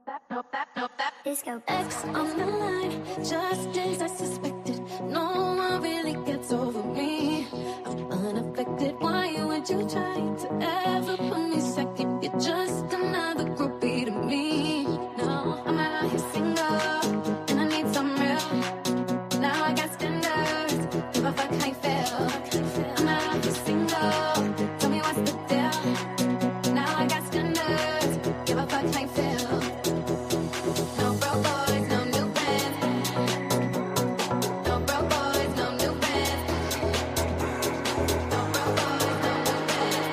X on the line, just as I suspected. No one really gets over me. I'm unaffected. Why would you try to ever put me second? You're just another groupie to me. No, I'm out here single, and I need some real. Now I got standards, give a fuck how you feel. I'm out here single, tell me what's the deal. Now I got standards, give a fuck how you feel. No broke boys, no new friends. No broke boys, no new friends. No broke boys, no new friends.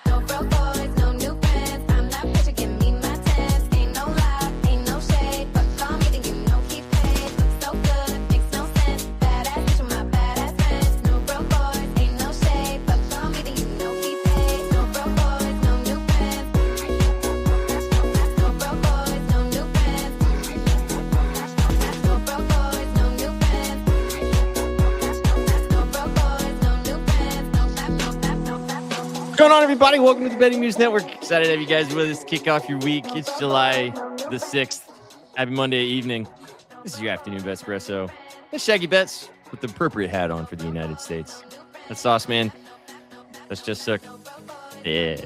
No broke boys, no new friends. I'm not bitch, give me my tens. Ain't no lie, ain't no shade. But call me, then you know keep paid. Look so good, makes no sense. Badass bitch with my badass friends. No broke boys, ain't no shade. But call me, then you know keep paid. No broke boys, no new friends. No broke boys, no new friends. No broke boys, no new friends. No broke boys, no new friends. What's going on, everybody? Welcome to the Betting News Network. Excited to have you guys with us to kick off your week. It's July the 6th. Happy Monday evening. This is your afternoon Betspresso. That's Shaggy Bets with the appropriate hat on for the United States. That's Sauce Man. That's Just Sook. Yeah.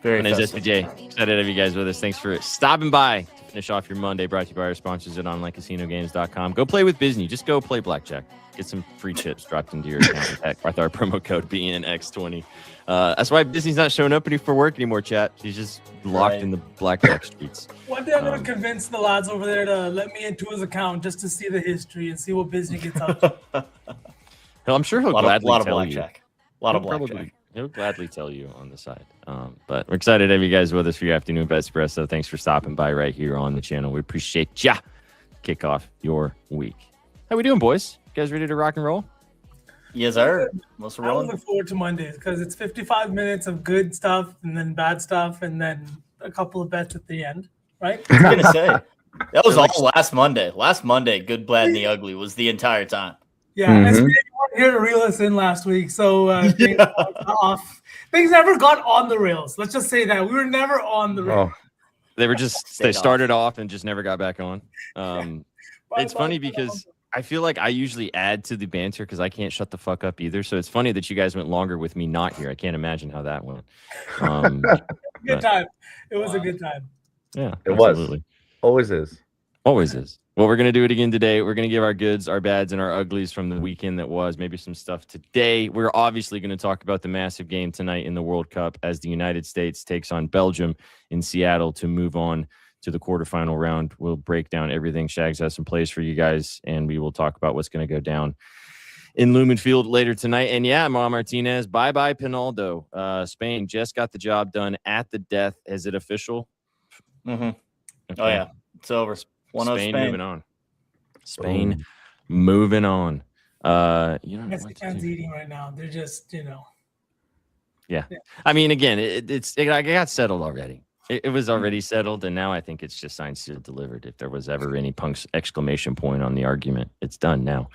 Very My name's festive. SBJ. Excited to have you guys with us. Thanks for stopping by to finish off your Monday. Brought to you by our sponsors at OnlineCasinoGames.com. Go play with Disney. Just go play blackjack. Get some free chips dropped into your account with our promo code BNX20. That's why Disney's not showing up for work anymore, chat. She's just locked in the blackjack streets. One day I'm going to convince the lads over there to let me into his account just to see the history and see what Disney gets up to. Hell, I'm sure he'll A lot gladly of tell blackjack. A lot of He'll probably- blackjack. He'll gladly tell you on the side. But we're excited to have you guys with us for your afternoon Betspresso. Thanks for stopping by right here on the channel. We appreciate ya. Kick off your week. How we doing, boys? You guys ready to rock and roll? Yes, sir. Most I rolling. look forward to Mondays because it's 55 minutes of good stuff and then bad stuff and then a couple of bets at the end, right? I was gonna say that was all last Monday. Last Monday, good, bad, and the ugly was the entire time. Yeah, SBA, you weren't here to reel us in last week, so things got off. Things never got on the rails. Let's just say that we were never on the rails. They were just they started off and just never got back on. It's funny because I feel like I usually add to the banter because I can't shut the fuck up either. So it's funny that you guys went longer with me not here. I can't imagine how that went. Good time. It was a good time. Yeah, It absolutely. was. Always is. Always is. Well, we're going to do it again today. We're going to give our goods, our bads, and our uglies from the weekend that was, maybe some stuff today. We're obviously going to talk about the massive game tonight in the World Cup as the United States takes on Belgium in Seattle to move on to the quarterfinal round. We'll break down everything. Shags has some plays for you guys, and we will talk about what's going to go down in Lumen Field later tonight. And yeah, Ma Martinez, bye-bye Pinaldo. Spain just got the job done at the death. Is it official? Mm-hmm. Okay. Oh yeah, it's over. 1-0 Spain Spain. moving on. Spain moving on. You know what Mexican's to do. eating right now. They're just, Yeah. I mean, again, it got settled already. It was already settled, and now I think it's just signed, sealed, delivered. If there was ever any exclamation point on the argument, it's done now.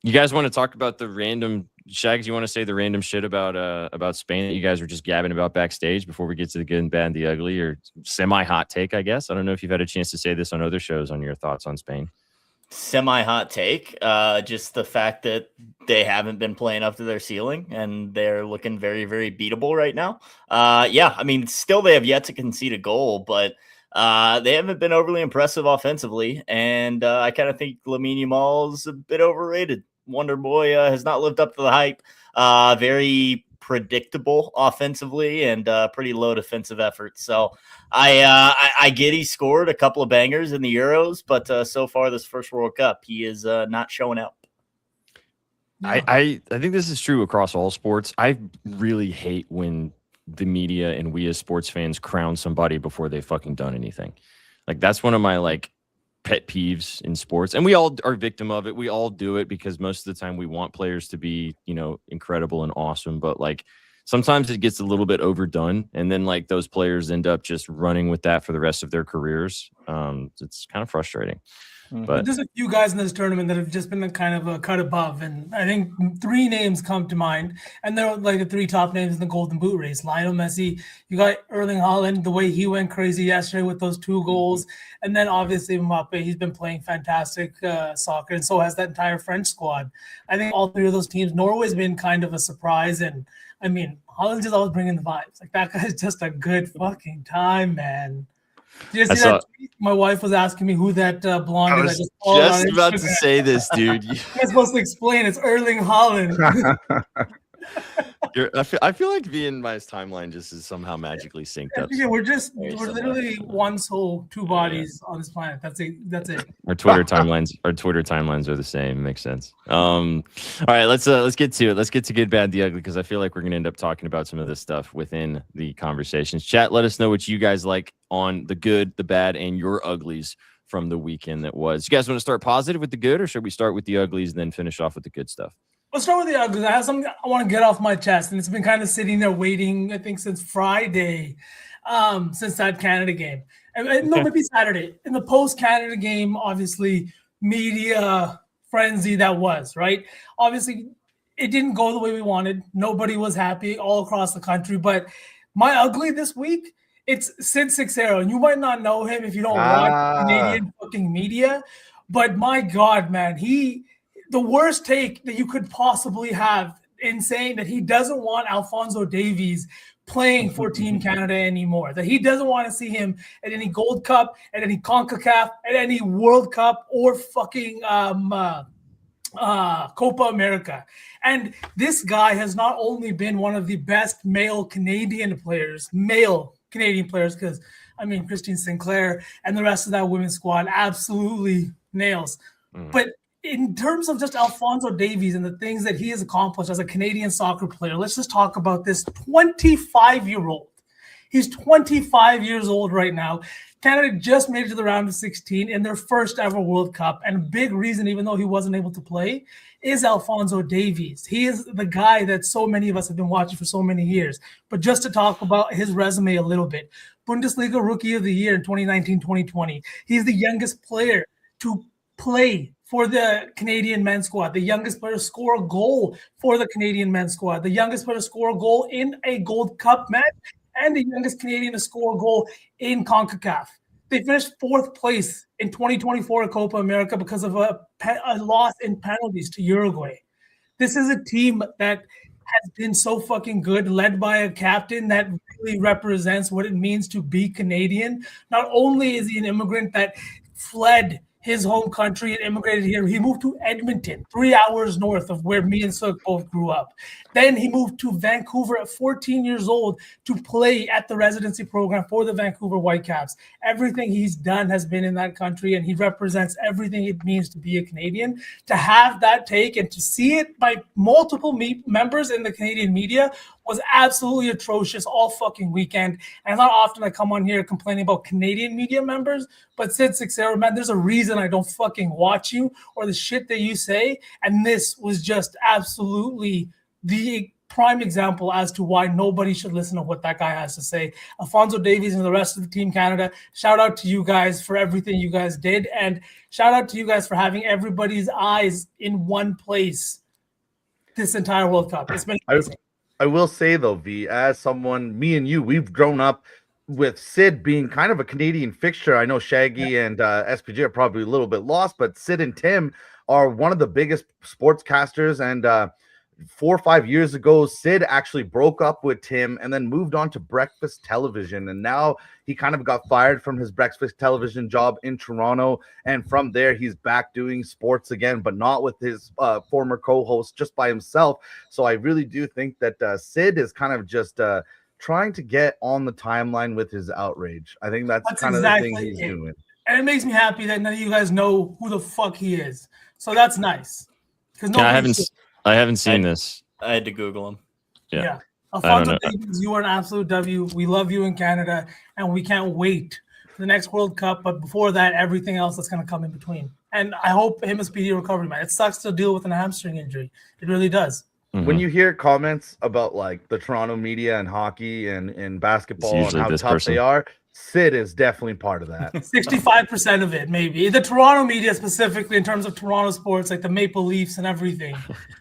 You guys want to talk about the random Shags? You want to say the random shit about Spain that you guys were just gabbing about backstage before we get to the good and bad and the ugly, or semi-hot take, I guess? I don't know if you've had a chance to say this on other shows on your thoughts on Spain. Semi-hot take. Just the fact that they haven't been playing up to their ceiling and they're looking very, very beatable right now. Yeah, I mean, still they have yet to concede a goal, but they haven't been overly impressive offensively. And I kind of think Lamine Yamal's a bit overrated. Wonder Boy has not lived up to the hype. Very predictable offensively and pretty low defensive effort. So I get he scored a couple of bangers in the Euros, but so far this first World Cup, he is not showing up. I think this is true across all sports. I really hate when the media and we as sports fans crown somebody before they've fucking done anything. Like, that's one of my pet peeves in sports, and we all are victim of it. We all do it because most of the time we want players to be, incredible and awesome, but sometimes it gets a little bit overdone, and then those players end up just running with that for the rest of their careers. It's kind of frustrating. But there's a few guys in this tournament that have just been kind of a cut above, and I think 3 names come to mind, and they're like the 3 top names in the Golden Boot race. Lionel Messi, you got Erling Haaland, the way he went crazy yesterday with those 2 goals, and then obviously Mbappe, he's been playing fantastic soccer, and so has that entire French squad. I think all 3 of those teams, Norway's been kind of a surprise, and I mean, Haaland's just always bringing the vibes. Like, that guy's just a good fucking time, man. Did you see that tweet? My wife was asking me who that blonde is. I was just about to say this, dude. You're supposed to explain. It's Erling Haaland. I feel like V and my timeline just is somehow magically synced up. Yeah, we're literally one soul, 2 bodies on this planet. That's it. Our Twitter timelines are the same. Makes sense. All right, let's get to it. Let's get to good, bad, the ugly, because I feel like we're gonna end up talking about some of this stuff within the conversations. Chat, let us know what you guys like on the good, the bad, and your uglies from the weekend that was. You guys want to start positive with the good, or should we start with the uglies and then finish off with the good stuff? Let's start with the uglies. I have something I want to get off my chest, and it's been kind of sitting there waiting, I think, since Friday, since that Canada game. No, maybe Saturday. In the post-Canada game, obviously, media frenzy that was, right? Obviously, it didn't go the way we wanted. Nobody was happy all across the country. But my ugly this week, it's Sid Seixeiro. And you might not know him if you don't watch Canadian fucking media. But my God, man, the worst take that you could possibly have in saying that he doesn't want Alphonso Davies playing for Team Canada anymore, that he doesn't want to see him at any Gold Cup, at any CONCACAF, at any World Cup, or fucking Copa America. And this guy has not only been one of the best male Canadian players, because, I mean, Christine Sinclair and the rest of that women's squad absolutely nails. But in terms of just Alphonso Davies and the things that he has accomplished as a Canadian soccer player, let's just talk about this 25-year-old. He's 25 years old right now. Canada just made it to the round of 16 in their first ever World Cup. And a big reason, even though he wasn't able to play, is Alphonso Davies. He is the guy that so many of us have been watching for so many years. But just to talk about his resume a little bit, Bundesliga Rookie of the Year in 2019-2020. He's the youngest player to play for the Canadian men's squad, the youngest player to score a goal for the Canadian men's squad, the youngest player to score a goal in a Gold Cup match, and the youngest Canadian to score a goal in CONCACAF. They finished 4th place in 2024 at Copa America because of a loss in penalties to Uruguay. This is a team that has been so fucking good, led by a captain that really represents what it means to be Canadian. Not only is he an immigrant that fled his home country and immigrated here, he moved to Edmonton, 3 hours north of where me and Suk both grew up. Then he moved to Vancouver at 14 years old to play at the residency program for the Vancouver Whitecaps. Everything he's done has been in that country, and he represents everything it means to be a Canadian. To have that take and to see it by multiple members in the Canadian media was absolutely atrocious all fucking weekend. And not often I come on here complaining about Canadian media members, but Sid Seixeiro, man, there's a reason I don't fucking watch you or the shit that you say. And this was just absolutely the prime example as to why nobody should listen to what that guy has to say. Alphonso Davies and the rest of the Team Canada, shout out to you guys for everything you guys did. And shout out to you guys for having everybody's eyes in one place this entire World Cup. It's been amazing. I will say, though, V, as someone, me and you, we've grown up with Sid being kind of a Canadian fixture. I know Shaggy and SPG are probably a little bit lost, but Sid and Tim are one of the biggest sportscasters. And 4 or 5 years ago, Sid actually broke up with Tim and then moved on to Breakfast Television. And now he kind of got fired from his Breakfast Television job in Toronto. And from there, he's back doing sports again, but not with his former co-host, just by himself. So I really do think that Sid is kind of just trying to get on the timeline with his outrage. I think that's kind exactly of the thing he's doing. And it makes me happy that none of you guys know who the fuck he is. So that's nice. Because I haven't seen this. I had to Google him. Yeah. Alphonso Davies, you are an absolute W. We love you in Canada, and we can't wait for the next World Cup. But before that, everything else that's going to come in between. And I hope him a speedy recovery, man. It sucks to deal with an hamstring injury. It really does. Mm-hmm. When you hear comments about like the Toronto media and hockey and basketball and how tough they are, Sid is definitely part of that. 65% of it, maybe. The Toronto media specifically in terms of Toronto sports, like the Maple Leafs and everything.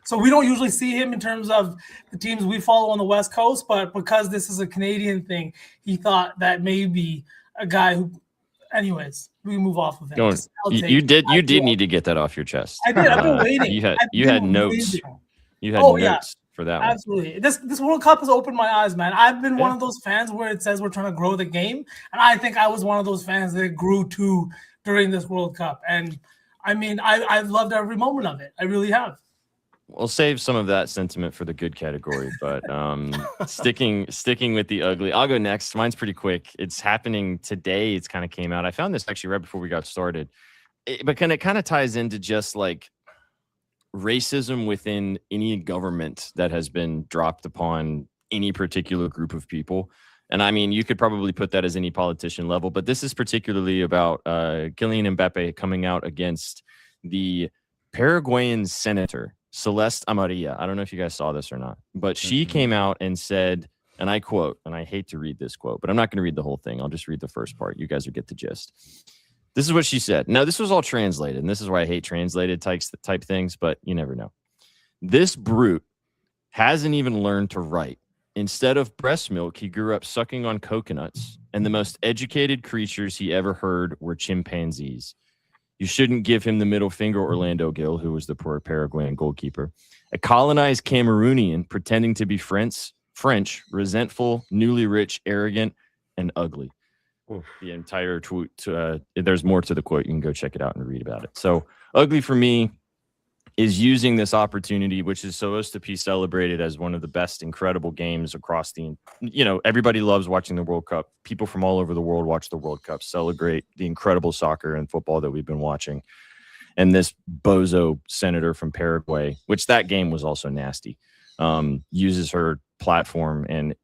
So we don't usually see him in terms of the teams we follow on the West Coast, but because this is a Canadian thing, he thought that maybe a guy who, anyways, we move off of it. You did need to get that off your chest. I did. I've been waiting. You had notes. You had notes for that one. Absolutely. This World Cup has opened my eyes, man. I've been one of those fans where it says we're trying to grow the game, and I think I was one of those fans that grew too during this World Cup. And I mean, I've loved every moment of it. I really have. We'll save some of that sentiment for the good category, but sticking with the ugly. I'll go next. Mine's pretty quick. It's happening today. It's kind of came out. I found this actually right before we got started. But it kind of ties into just like racism within any government that has been dropped upon any particular group of people. And I mean, you could probably put that as any politician level, but this is particularly about Kylian Mbappe coming out against the Paraguayan senator, Celeste Amarilla. I don't know if you guys saw this or not, but she came out and said, and I quote, and I hate to read this quote, but I'm not going to read the whole thing. I'll just read the first part. You guys will get the gist. This is what she said. Now, this was all translated, and this is why I hate translated type things, but you never know. This brute hasn't even learned to write. Instead of breast milk, he grew up sucking on coconuts, and the most educated creatures he ever heard were chimpanzees. You shouldn't give him the middle finger, Orlando Gill, who was the poor Paraguayan goalkeeper. A colonized Cameroonian pretending to be French, resentful, newly rich, arrogant, and ugly. Oof. The entire tweet. There's more to the quote. You can go check it out and read about it. So ugly for me is using this opportunity, which is supposed to be celebrated as one of the best, incredible games across everybody loves watching the World Cup. People from all over the world watch the World Cup, celebrate the incredible soccer and football that we've been watching. And this bozo senator from Paraguay, which that game was also nasty, uses her platform and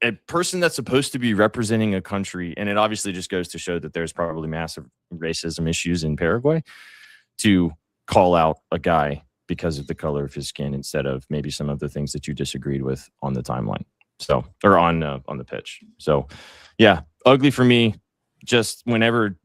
a person that's supposed to be representing a country. And it obviously just goes to show that there's probably massive racism issues in Paraguay to call out a guy because of the color of his skin instead of maybe some of the things that you disagreed with on the timeline. So, or on the pitch. So yeah, ugly for me. Just whenever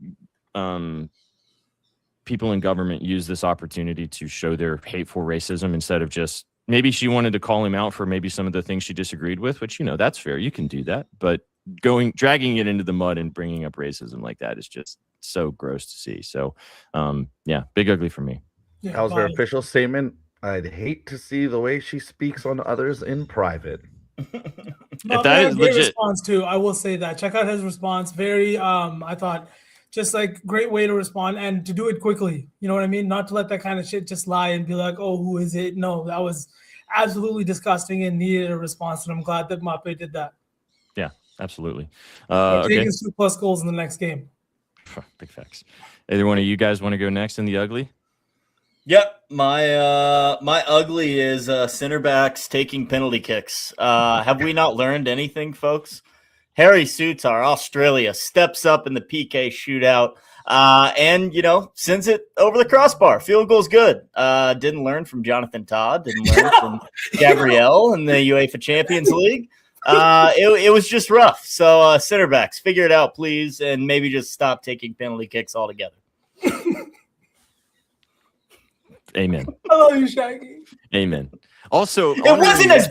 people in government use this opportunity to show their hateful racism instead of just, maybe she wanted to call him out for maybe some of the things she disagreed with, which, that's fair. You can do that, but dragging it into the mud and bringing up racism like that is just so gross to see. So yeah, big ugly for me. Yeah, that was her official statement. I'd hate to see the way she speaks on others in private. If that is legit response too, I will say that. Check out his response. Very, I thought, just like great way to respond and to do it quickly. You know what I mean? Not to let that kind of shit just lie and be like, oh, who is it? No, that was absolutely disgusting and needed a response. And I'm glad that Mbappe did that. Yeah, absolutely. Taking 2+ goals in the next game. Big facts. Either one of you guys want to go next in the ugly? Yep, my ugly is center backs taking penalty kicks. Have we not learned anything, folks? Harry Sutar, Australia, steps up in the PK shootout and sends it over the crossbar. Field goal's good. Didn't learn from Jonathan Todd. Didn't learn from Gabrielle in the UEFA Champions League. It was just rough. So center backs, figure it out, please, and maybe just stop taking penalty kicks altogether. Amen. I love you, Shaggy. Amen. Also, it wasn't as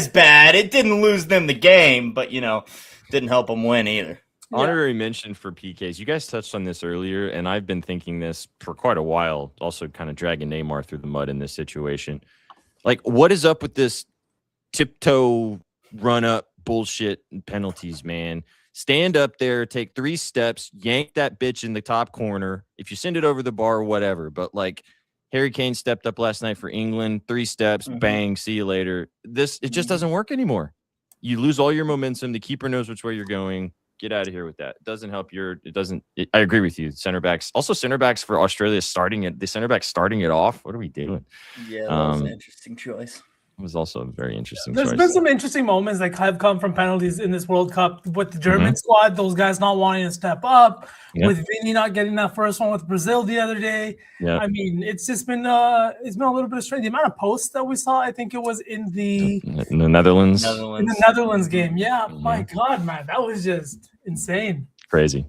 bad. It didn't lose them the game, but didn't help them win either. Honorary mention for PKs. You guys touched on this earlier, and I've been thinking this for quite a while. Also, kind of dragging Neymar through the mud in this situation. Like, what is up with this tiptoe run up bullshit and penalties, man? Stand up there, take 3 steps, yank that bitch in the top corner. If you send it over the bar, whatever. But like, Harry Kane stepped up last night for England, 3 steps, bang, see you later. It just doesn't work anymore. You lose all your momentum. The keeper knows which way you're going. Get out of here with that. It doesn't help I agree with you. Center backs for Australia starting it off. What are we doing? Yeah, that was an interesting choice. It was also a very interesting There's choice. been some interesting moments that have come from penalties in this World Cup with the German squad, those guys not wanting to step up, with Vinny not getting that first one with Brazil the other day. Yeah. I mean, it's just been a little bit of strange. The amount of posts that we saw, I think it was in the Netherlands. In the Netherlands game. Yeah, my God, man, that was just Insane. Crazy.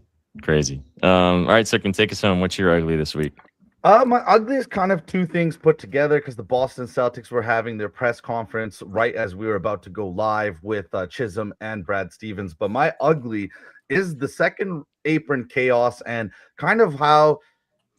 All right, so can take us home. What's your ugly this week? My ugly is kind of two things put together because the Boston Celtics were having their press conference right as we were about to go live with Chisholm and Brad Stevens. But my ugly is the second apron chaos and kind of how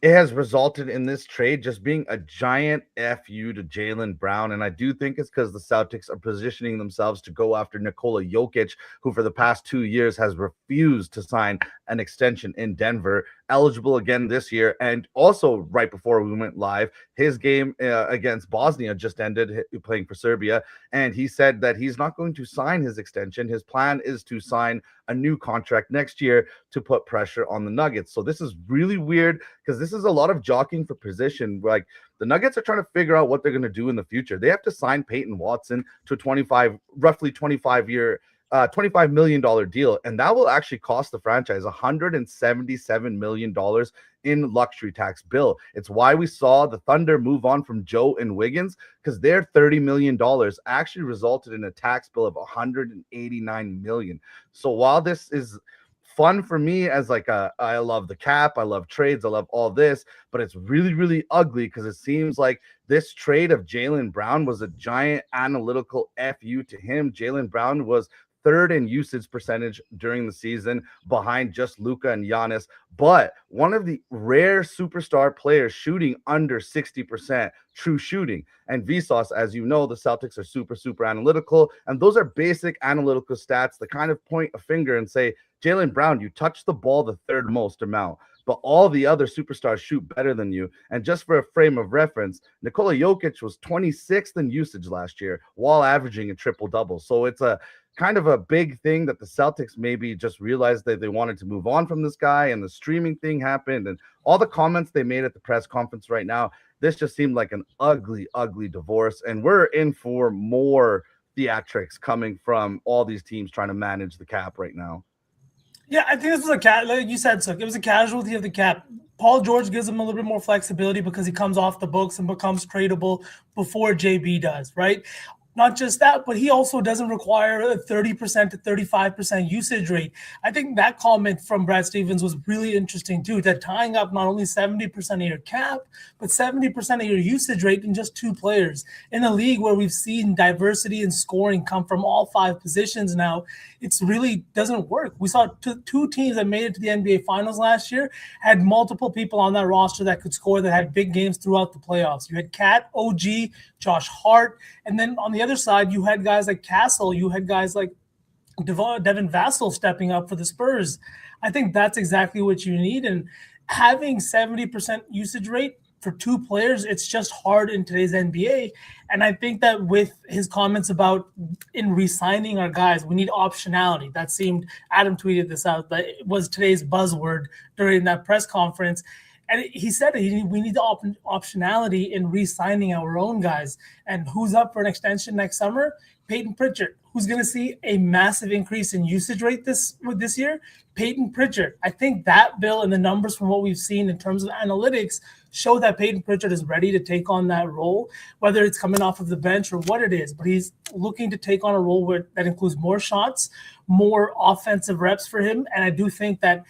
it has resulted in this trade just being a giant FU to Jaylen Brown. And I do think it's because the Celtics are positioning themselves to go after Nikola Jokic, who for the past 2 years has refused to sign an extension in Denver, eligible again this year. And also right before we went live, his game against Bosnia just ended, playing for Serbia. And he said that he's not going to sign his extension. His plan is to sign a new contract next year to put pressure on the Nuggets. So this is really weird because this is a lot of jockeying for position. Like the Nuggets are trying to figure out what they're going to do in the future. They have to sign Peyton Watson to a roughly 25-year, $25 million deal. And that will actually cost the franchise $177 million in luxury tax bill. It's why we saw the Thunder move on from Joe and Wiggins, because their $30 million actually resulted in a tax bill of $189 million. So while this is fun for me as like I love the cap, I love trades, I love all this, but it's really, really ugly because it seems like this trade of Jaylen Brown was a giant analytical FU to him. Jaylen Brown was third in usage percentage during the season behind just Luka and Giannis, but one of the rare superstar players shooting under 60% true shooting. And Vsauce, as you know, the Celtics are super analytical, and those are basic analytical stats that kind of point a finger and say, Jaylen Brown, you touch the ball the third most amount, but all the other superstars shoot better than you. And just for a frame of reference, Nikola Jokic was 26th in usage last year while averaging a triple-double. So it's a kind of a big thing that the Celtics maybe just realized that they wanted to move on from this guy, and the streaming thing happened, and all the comments they made at the press conference right now, this just seemed like an ugly divorce. And we're in for more theatrics coming from all these teams trying to manage the cap right now. Yeah, I think this is like you said, Suk. It was a casualty of the cap. Paul George gives him a little bit more flexibility because he comes off the books and becomes tradable before JB does, right? Not just that, but he also doesn't require a 30% to 35% usage rate. I think that comment from Brad Stevens was really interesting too, that tying up not only 70% of your cap, but 70% of your usage rate in just two players. In a league where we've seen diversity in scoring come from all five positions now, it's really doesn't work. We saw two teams that made it to the NBA Finals last year had multiple people on that roster that could score, that had big games throughout the playoffs. You had Cat, OG, Josh Hart, and then on the other side, you had guys like Castle, you had guys like Devin Vassell stepping up for the Spurs. I think that's exactly what you need. And having 70% usage rate for two players, it's just hard in today's NBA. And I think that with his comments about in re-signing our guys, we need optionality. That seemed, Adam tweeted this out, that it was today's buzzword during that press conference. And he said we need the optionality in re-signing our own guys. And who's up for an extension next summer? Peyton Pritchard. Who's going to see a massive increase in usage rate this year? Peyton Pritchard. I think that, Bill, and the numbers from what we've seen in terms of analytics show that Peyton Pritchard is ready to take on that role, whether it's coming off of the bench or what it is. But he's looking to take on a role that includes more shots, more offensive reps for him. And I do think that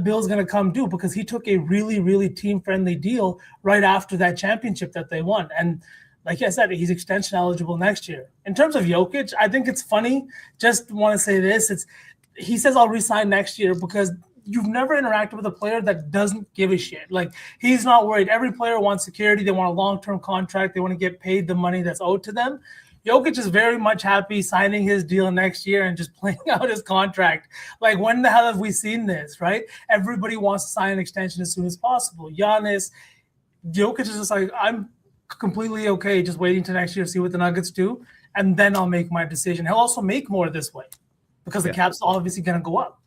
bill's going to come due because he took a really team-friendly deal right after that championship that they won. And like I said, he's extension eligible next year. In terms of Jokic, I think it's funny. Just want to say this. He says, I'll resign next year because you've never interacted with a player that doesn't give a shit. Like, he's not worried. Every player wants security. They want a long-term contract. They want to get paid the money that's owed to them. Jokic is very much happy signing his deal next year and just playing out his contract. Like, when the hell have we seen this, right? Everybody wants to sign an extension as soon as possible. Giannis, Jokic is just like, I'm completely okay just waiting to next year to see what the Nuggets do, and then I'll make my decision. He'll also make more this way because the cap's obviously going to go up.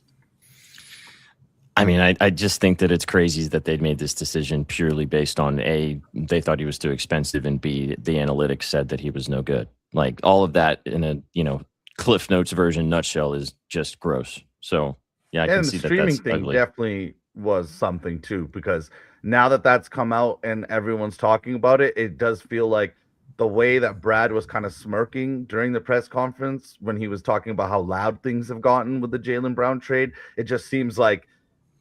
I mean, I just think that it's crazy that they'd made this decision purely based on A, they thought he was too expensive, and B, the analytics said that he was no good. Like, all of that in a, Cliff Notes version nutshell is just gross. So, yeah, I can see that. And the streaming thing ugly. Definitely was something too, because now that that's come out and everyone's talking about it, it does feel like the way that Brad was kind of smirking during the press conference when he was talking about how loud things have gotten with the Jaylen Brown trade, it just seems like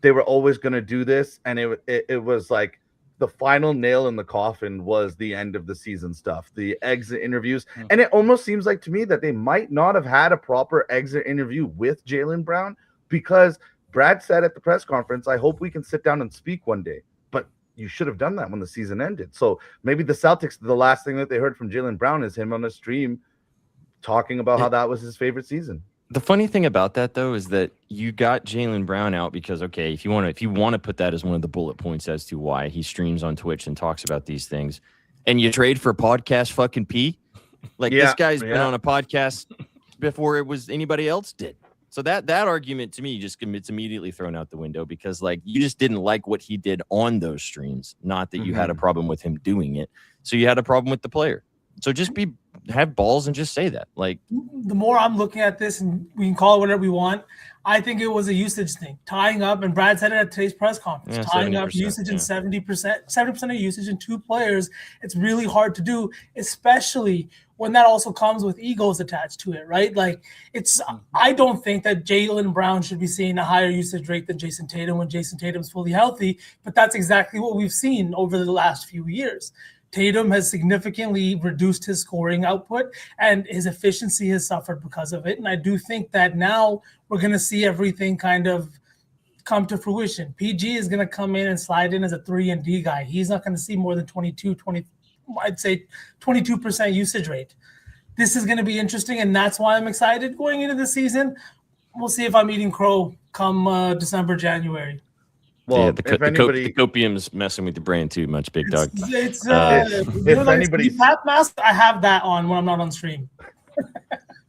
they were always going to do this, and it was like the final nail in the coffin was the end of the season stuff, the exit interviews. And it almost seems like to me that they might not have had a proper exit interview with Jaylen Brown, because Brad said at the press conference, I hope we can sit down and speak one day. But you should have done that when the season ended. So maybe the Celtics, the last thing that they heard from Jaylen Brown is him on a stream talking about how that was his favorite season. The funny thing about that, though, is that you got Jaylen Brown out because, okay, if you want to put that as one of the bullet points as to why he streams on Twitch and talks about these things, and you trade for podcast fucking P, like this guy's been on a podcast before it was anybody else did. So that argument to me just it's immediately thrown out the window, because like you just didn't like what he did on those streams, not that you had a problem with him doing it. So you had a problem with the player. So just have balls and just say that. Like, the more I'm looking at this, and we can call it whatever we want, I think it was a usage thing, tying up, and Brad said it at today's press conference, tying up usage in 70% of usage in two players. It's really hard to do, especially when that also comes with egos attached to it, right? Like, I don't think that Jaylen Brown should be seeing a higher usage rate than Jason Tatum when Jason Tatum's fully healthy, but that's exactly what we've seen over the last few years. Tatum has significantly reduced his scoring output, and his efficiency has suffered because of it. And I do think that now we're going to see everything kind of come to fruition. PG is going to come in and slide in as a 3 and D guy. He's not going to see more than 22% usage rate. This is going to be interesting, and that's why I'm excited going into the season. We'll see if I'm eating crow come December, January. Well, yeah, the copium's messing with your brain too much, big dog. If anybody, I have that on when I'm not on stream.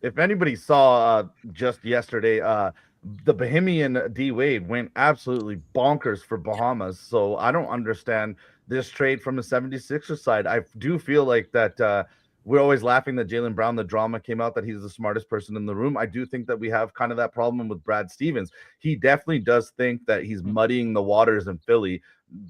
If anybody saw just yesterday, the Bahamian D Wade went absolutely bonkers for Bahamas. So I don't understand this trade from the 76ers side. I do feel like that we're always laughing that Jaylen Brown, the drama came out that he's the smartest person in the room. I do think that we have kind of that problem with Brad Stevens. He definitely does think that he's muddying the waters in Philly.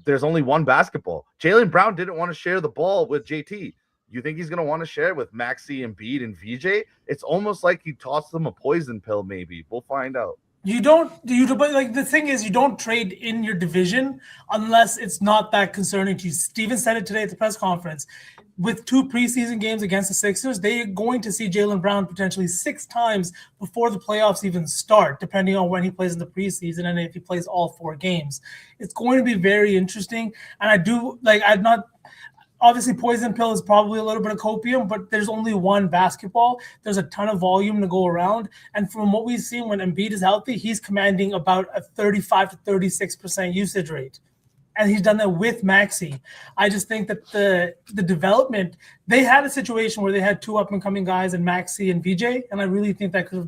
There's only one basketball. Jaylen Brown didn't want to share the ball with JT. You think he's going to want to share it with Maxey, Embiid, and VJ? It's almost like he tossed them a poison pill, maybe. We'll find out. But like the thing is, you don't trade in your division unless it's not that concerning to you. Steven said it today at the press conference. With 2 preseason games against the Sixers, they're going to see Jaylen Brown potentially 6 times before the playoffs even start, depending on when he plays in the preseason and if he plays all 4 games. It's going to be very interesting. And obviously poison pill is probably a little bit of copium, but there's only one basketball. There's a ton of volume to go around. And from what we've seen, when Embiid is healthy, he's commanding about a 35 to 36% usage rate. And he's done that with Maxey. I just think that the development, they had a situation where they had 2 up-and-coming guys in Maxey and VJ, and I really think that could have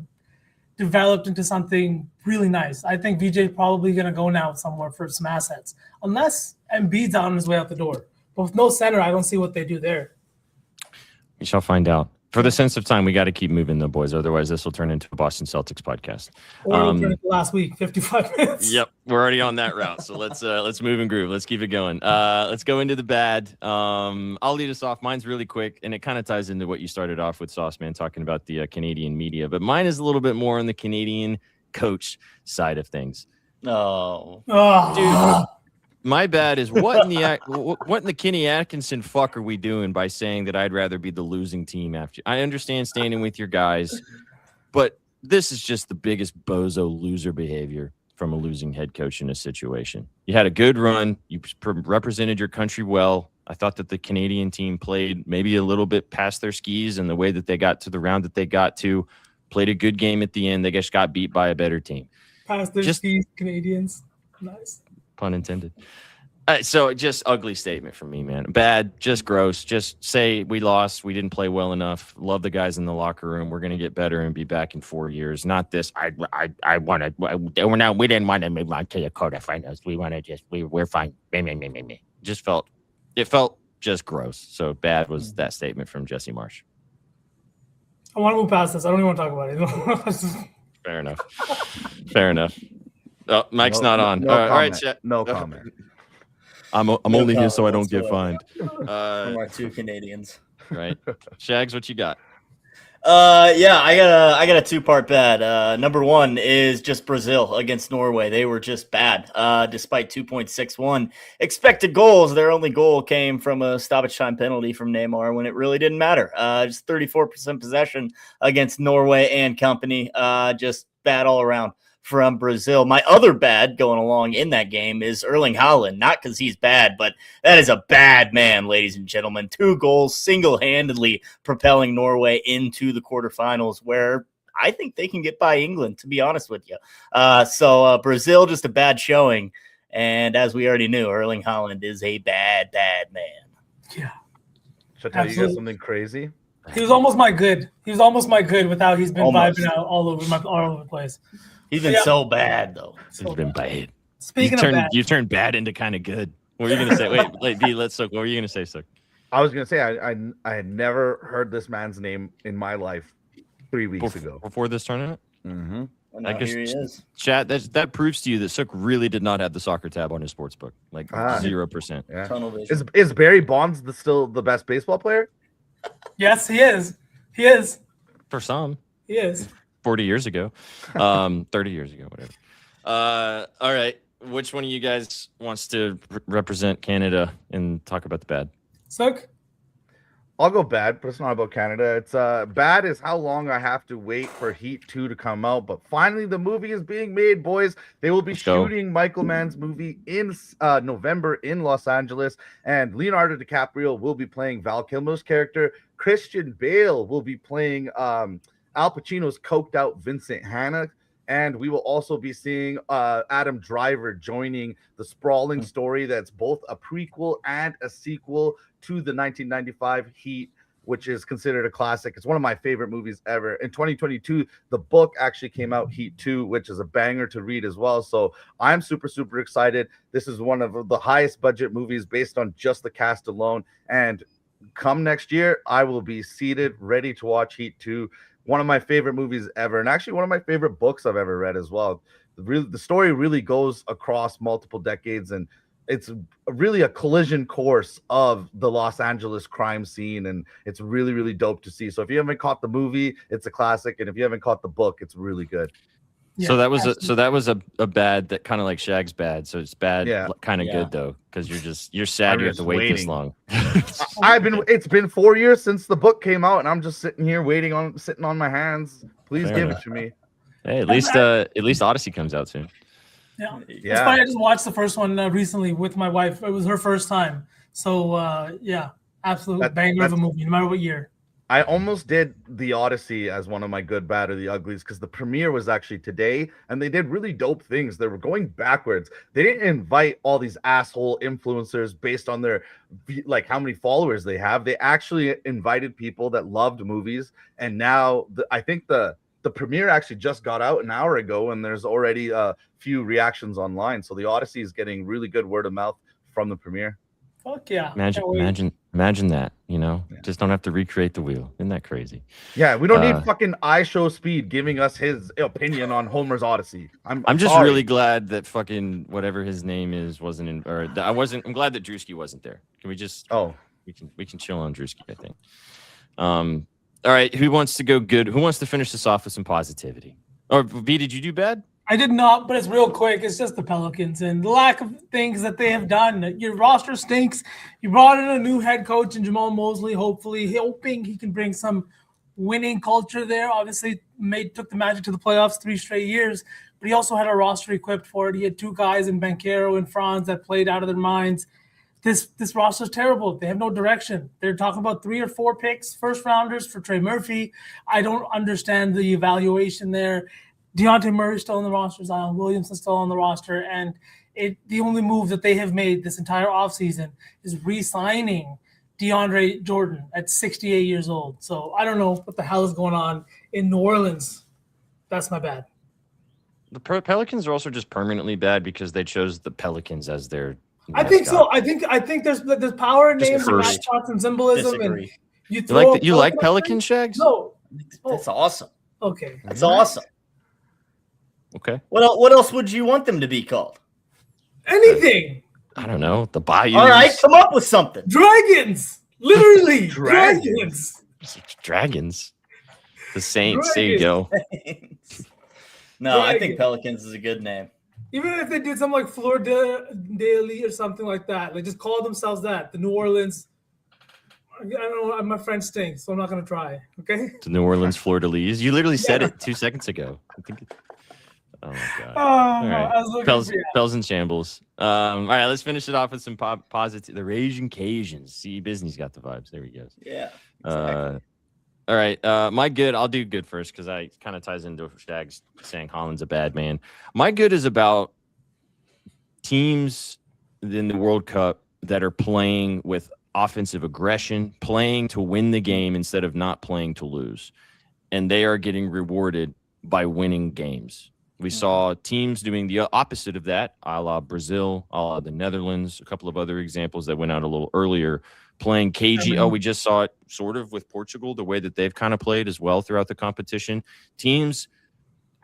developed into something really nice. I think VJ is probably going to go now somewhere for some assets, unless Embiid's on his way out the door. But with no center, I don't see what they do there. We shall find out. For the sense of time, we got to keep moving, though, boys. Otherwise, this will turn into a Boston Celtics podcast. Or it'll turn into last week, 55 minutes. Yep, we're already on that route. So let's move and groove. Let's keep it going. Let's go into the bad. I'll lead us off. Mine's really quick, and it kind of ties into what you started off with, Sauce Man, talking about the Canadian media. But mine is a little bit more on the Canadian coach side of things. Oh, dude. My bad is what in the Kenny Atkinson fuck are we doing by saying that I'd rather be the losing team after? I understand standing with your guys, but this is just the biggest bozo loser behavior from a losing head coach in a situation. You had a good run. You represented your country well. I thought that the Canadian team played maybe a little bit past their skis in the way that they got to the round that they got to, played a good game at the end. They just got beat by a better team. Past their skis, Canadians. Nice. Pun intended. So just ugly statement from me, man. Bad, just gross. Just say we lost. We didn't play well enough. Love the guys in the locker room. We're going to get better and be back in 4 years. Not this. We didn't want to move on to the quarterfinals. We want to we're fine. It felt just gross. So bad was that statement from Jesse Marsh. I want to move past this. I don't even want to talk about it. Fair enough. Oh, Mike's not on. No all right, no comment. I'm only here so I don't get fined. From our two Canadians. Right. Shags, what you got? Yeah, I got a two-part bad. Number one is just Brazil against Norway. They were just bad. Despite 2.61 expected goals, their only goal came from a stoppage time penalty from Neymar when it really didn't matter. Just 34% possession against Norway and company. Just bad all around from Brazil. My other bad going along in that game is Erling Haaland, not because he's bad, but that is a bad man, ladies and gentlemen. 2 goals single-handedly propelling Norway into the quarterfinals, where I think they can get by England, to be honest with you. So Brazil, just a bad showing. And as we already knew, Erling Haaland is a bad, bad man. Yeah. Should I tell you guys something crazy? He was almost my good. He was almost my good with how he's been Almost. vibing out all over the place. He's been so bad, though. He's been bad. Speaking of bad, you turned bad into kind of good. What were you gonna say? Wait, D, let's look. What were you gonna say, Sook? I was gonna say I had never heard this man's name in my life 3 weeks ago. Before this tournament? Mm-hmm. I guess here he is. Chat, that proves to you that Sook really did not have the soccer tab on his sports book. Like 0%. Yeah. Tunnel vision. Is Barry Bonds still the best baseball player? yes, he is. He is. For some. He is. 40 years ago. 30 years ago, whatever. All right. Which one of you guys wants to represent Canada and talk about the bad? Sook? I'll go bad, but it's not about Canada. It's bad is how long I have to wait for Heat 2 to come out. But finally, the movie is being made, boys. They will be shooting Michael Mann's movie in November in Los Angeles, and Leonardo DiCaprio will be playing Val Kilmer's character. Christian Bale will be playing Al Pacino's coked out Vincent Hanna. And we will also be seeing Adam Driver joining the sprawling story that's both a prequel and a sequel to the 1995 Heat, which is considered a classic. It's one of my favorite movies ever. In 2022, the book actually came out, Heat 2, which is a banger to read as well. So I'm super, super excited. This is one of the highest budget movies based on just the cast alone. And come next year, I will be seated, ready to watch Heat 2. One of my favorite movies ever, and actually one of my favorite books I've ever read as well. The story really goes across multiple decades, and it's really a collision course of the Los Angeles crime scene, and it's really, really dope to see. So if you haven't caught the movie, it's a classic, and if you haven't caught the book, it's really good. Yeah, so that was a bad that kind of like Shag's bad. So it's bad, kind of good though, because you're sad you have to wait this long. It's been 4 years since the book came out, and I'm just sitting here sitting on my hands. Please give it to me. Hey, at least Odyssey comes out soon. Yeah. It's funny. I just watched the first one recently with my wife. It was her first time. So absolute banger of a movie, no matter what year. I almost did The Odyssey as one of my good, bad, or the uglies because the premiere was actually today, and they did really dope things. They were going backwards. They didn't invite all these asshole influencers based on their how many followers they have. They actually invited people that loved movies, and now I think the premiere actually just got out an hour ago, and there's already a few reactions online. So The Odyssey is getting really good word of mouth from the premiere. Fuck yeah! Imagine that. Just don't have to recreate the wheel. Isn't that crazy? Yeah, we don't need fucking iShowSpeed giving us his opinion on Homer's Odyssey. I'm just sorry. really glad that fucking whatever his name is wasn't in, or I wasn't. I'm glad that Drewski wasn't there. Can we just? Oh, we can chill on Drewski, I think. All right, who wants to go good? Who wants to finish this off with some positivity? Or V, did you do bad? I did not, but it's real quick. It's just the Pelicans and the lack of things that they have done. Your roster stinks. You brought in a new head coach in Jamal Mosley, hoping he can bring some winning culture there. Obviously, took the Magic to the playoffs 3 straight years, but he also had a roster equipped for it. He had 2 guys in Banchero and Franz that played out of their minds. This roster is terrible. They have no direction. They're talking about 3 or 4 picks, first rounders for Trey Murphy. I don't understand the evaluation there. Dejounte Murray's still on the roster, Zion Williamson's still on the roster, and the only move that they have made this entire offseason is re-signing DeAndre Jordan at 68 years old. So I don't know what the hell is going on in New Orleans. That's my bad. The Pelicans are also just permanently bad because they chose the Pelicans as their mascot. I think so. I think there's power in names and mascots and symbolism. Disagree. And you like Pelican, Shags? No. That's awesome. Okay. That's awesome. Okay. What else would you want them to be called? Anything. I don't know, the Bayous. All right, come up with something. Dragons, literally Dragons. Dragons. The Saints. There you go. No, I think Dragons. Pelicans is a good name. Even if they did something like Florida Daily or something like that, like just call themselves that, the New Orleans. I don't know, my French stinks, so I'm not gonna try. Okay. The New Orleans Fleur-de-Lis. You literally said it 2 seconds ago. I think. Oh my god. Oh, All right. I was looking Pels and shambles. All right, let's finish it off with some positive. The Raging Cajuns. See, Disney's got the vibes. There he goes. Yeah. Exactly. All right. My good. I'll do good first because I kind of ties into Shags saying Holland's a bad man. My good is about teams in the World Cup that are playing with offensive aggression, playing to win the game instead of not playing to lose. And they are getting rewarded by winning games. We saw teams doing the opposite of that, a la Brazil, a la the Netherlands, a couple of other examples that went out a little earlier, playing cagey. We just saw it sort of with Portugal, the way that they've kind of played as well throughout the competition. Teams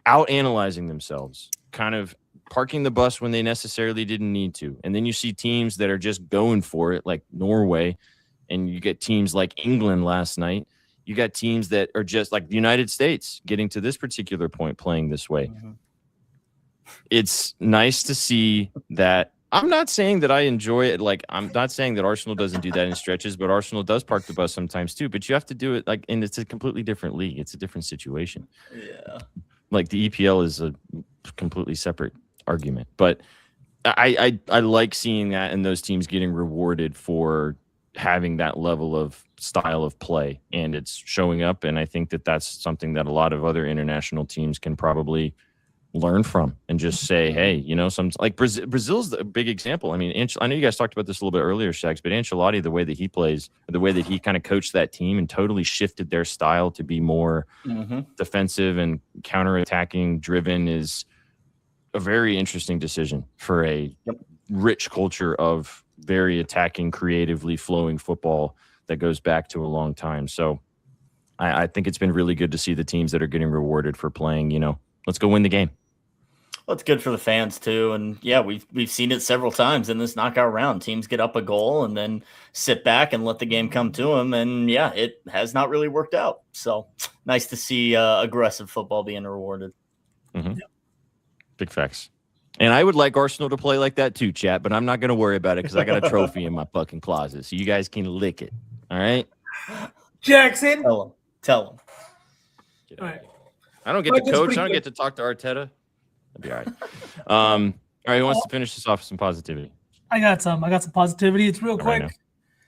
out-analyzing themselves, kind of parking the bus when they necessarily didn't need to. And then you see teams that are just going for it, like Norway, and you get teams like England last night. You got teams that are just like the United States getting to this particular point playing this way. Mm-hmm. It's nice to see that. I'm not saying that I enjoy it. Like, I'm not saying that Arsenal doesn't do that in stretches, but Arsenal does park the bus sometimes too. But you have to do it like, and it's a completely different league. It's a different situation. Yeah. Like the EPL is a completely separate argument. But I like seeing that and those teams getting rewarded for having that level of style of play, and it's showing up. And I think that that's something that a lot of other international teams can probably learn from and just say, hey, you know, some like Brazil's a big example. I mean, I know you guys talked about this a little bit earlier, Shags, but Ancelotti, the way that he plays, the way that he kind of coached that team and totally shifted their style to be more defensive and counterattacking driven is a very interesting decision for a rich culture of very attacking, creatively flowing football that goes back to a long time. So I think it's been really good to see the teams that are getting rewarded for playing, you know, let's go win the game. Well, it's good for the fans too, and yeah, we've seen it several times in this knockout round. Teams get up a goal and then sit back and let the game come to them, and yeah, it has not really worked out. So nice to see aggressive football being rewarded. Mm-hmm. Big facts. And I would like Arsenal to play like that too, chat, but I'm not going to worry about it because I got a trophy in my fucking closet, so you guys can lick it. All right, Jackson. Tell him. All right. I don't get to coach. I don't get to talk to Arteta. That'd be all right. All right, who wants to finish this off with some positivity? I got some positivity. It's real quick.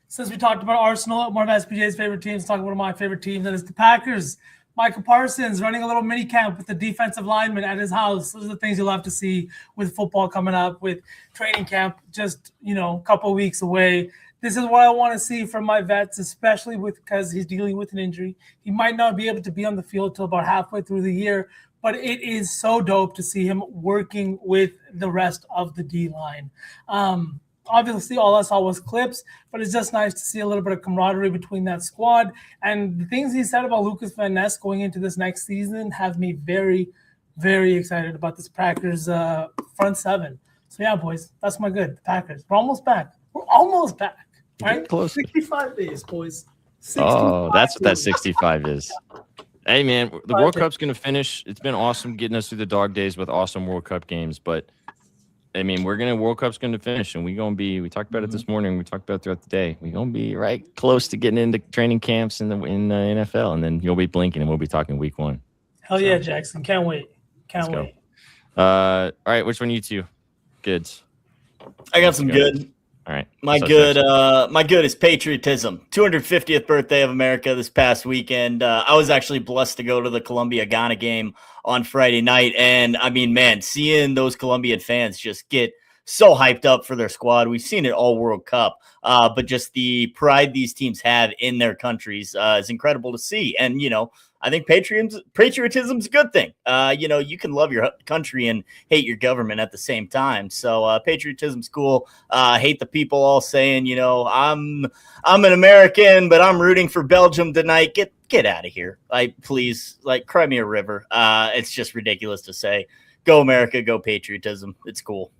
Since we talked about Arsenal, one of SPJ's favorite teams, talk about one of my favorite teams, that is the Packers. Michael Parsons running a little mini camp with the defensive lineman at his house. Those are the things you'll have to see with football coming up, with training camp just, a couple of weeks away. This is what I want to see from my vets, especially because he's dealing with an injury. He might not be able to be on the field till about halfway through the year, but it is so dope to see him working with the rest of the D-line. Obviously, all I saw was clips, but it's just nice to see a little bit of camaraderie between that squad. And the things he said about Lucas Van Ness going into this next season have me very, very excited about this Packers front seven. So, yeah, boys, that's my good. The Packers. We're almost back. Right? Close. 65 days, boys. Oh, that's what that 65 is. Hey, man, the World Cup's going to finish. It's been awesome getting us through the dog days with awesome World Cup games. But, I mean, World Cup's going to finish, and we talked about it this morning. We talked about it throughout the day. We're going to be right close to getting into training camps in the NFL, and then you'll be blinking, and we'll be talking week one. Hell yeah, Jackson. Can't wait. Can't wait. All right, which one you two? Goods. I got some good. All right. My good is patriotism. 250th birthday of America this past weekend. I was actually blessed to go to the Colombia-Ghana game on Friday night. And, I mean, man, seeing those Colombian fans just get so hyped up for their squad. We've seen it all World Cup. But just the pride these teams have in their countries is incredible to see. And, I think patriotism's a good thing. You can love your country and hate your government at the same time. So patriotism's cool. Hate the people all saying, I'm an American, but I'm rooting for Belgium tonight. Get out of here. Please, cry me a river. It's just ridiculous to say. Go America, go patriotism. It's cool.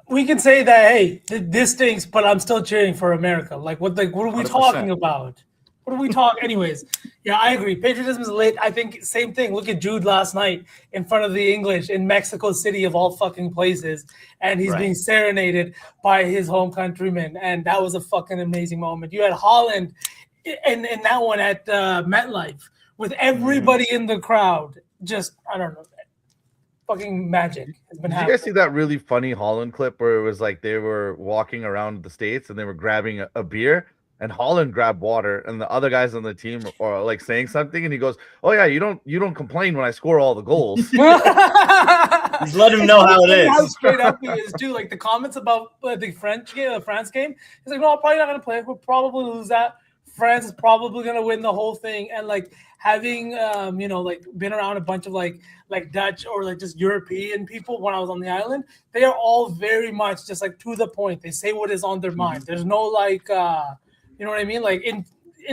we can say that, hey, this stinks, but I'm still cheering for America. Like, what are we 100%. talking about? What are we talking? Anyways, yeah, I agree. Patriotism is lit. I think same thing. Look at Jude last night in front of the English in Mexico City of all fucking places, and he's being serenaded by his home countrymen, and that was a fucking amazing moment. You had Holland in that one at MetLife with everybody in the crowd. Just, I don't know. Fucking magic has been Did happening. you guys see that really funny Holland clip where it was like they were walking around the States and they were grabbing a beer and Holland grabbed water and the other guys on the team are like saying something and he goes, "Oh yeah, you don't complain when I score all the goals." Just let him know how it is. How straight up he is too. Like the comments about the France game. He's like, "No, I'm probably not gonna play. We'll probably lose that. France is probably gonna win the whole thing." And like having like been around a bunch of like Dutch or like just European people when I was on the island, they are all very much just like to the point. They say what is on their mind. There's no like you know what I mean? Like in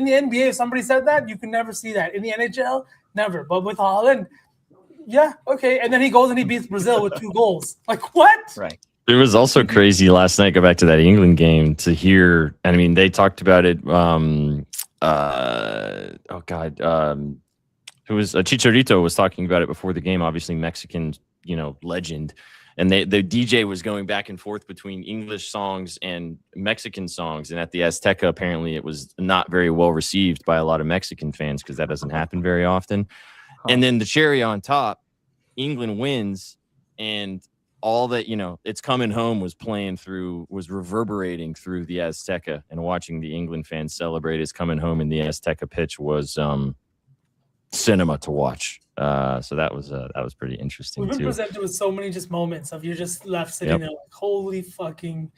the NBA, if somebody said that, you can never see that. In the NHL, never. But with Holland, yeah, okay. And then he goes and he beats Brazil with 2 goals. Like what? Right. It was also crazy last night. Go back to that England game to hear. I mean, they talked about it. Who was Chicharito was talking about it before the game. Obviously, Mexican, legend. And the DJ was going back and forth between English songs and Mexican songs. And at the Azteca, apparently, it was not very well received by a lot of Mexican fans because that doesn't happen very often. And then the cherry on top, England wins, and all that, It's Coming Home was reverberating through the Azteca, and watching the England fans celebrate It's Coming Home in the Azteca pitch was cinema to watch. So that was pretty interesting. We've been too. presented with so many just moments of you're just left sitting there like, holy fucking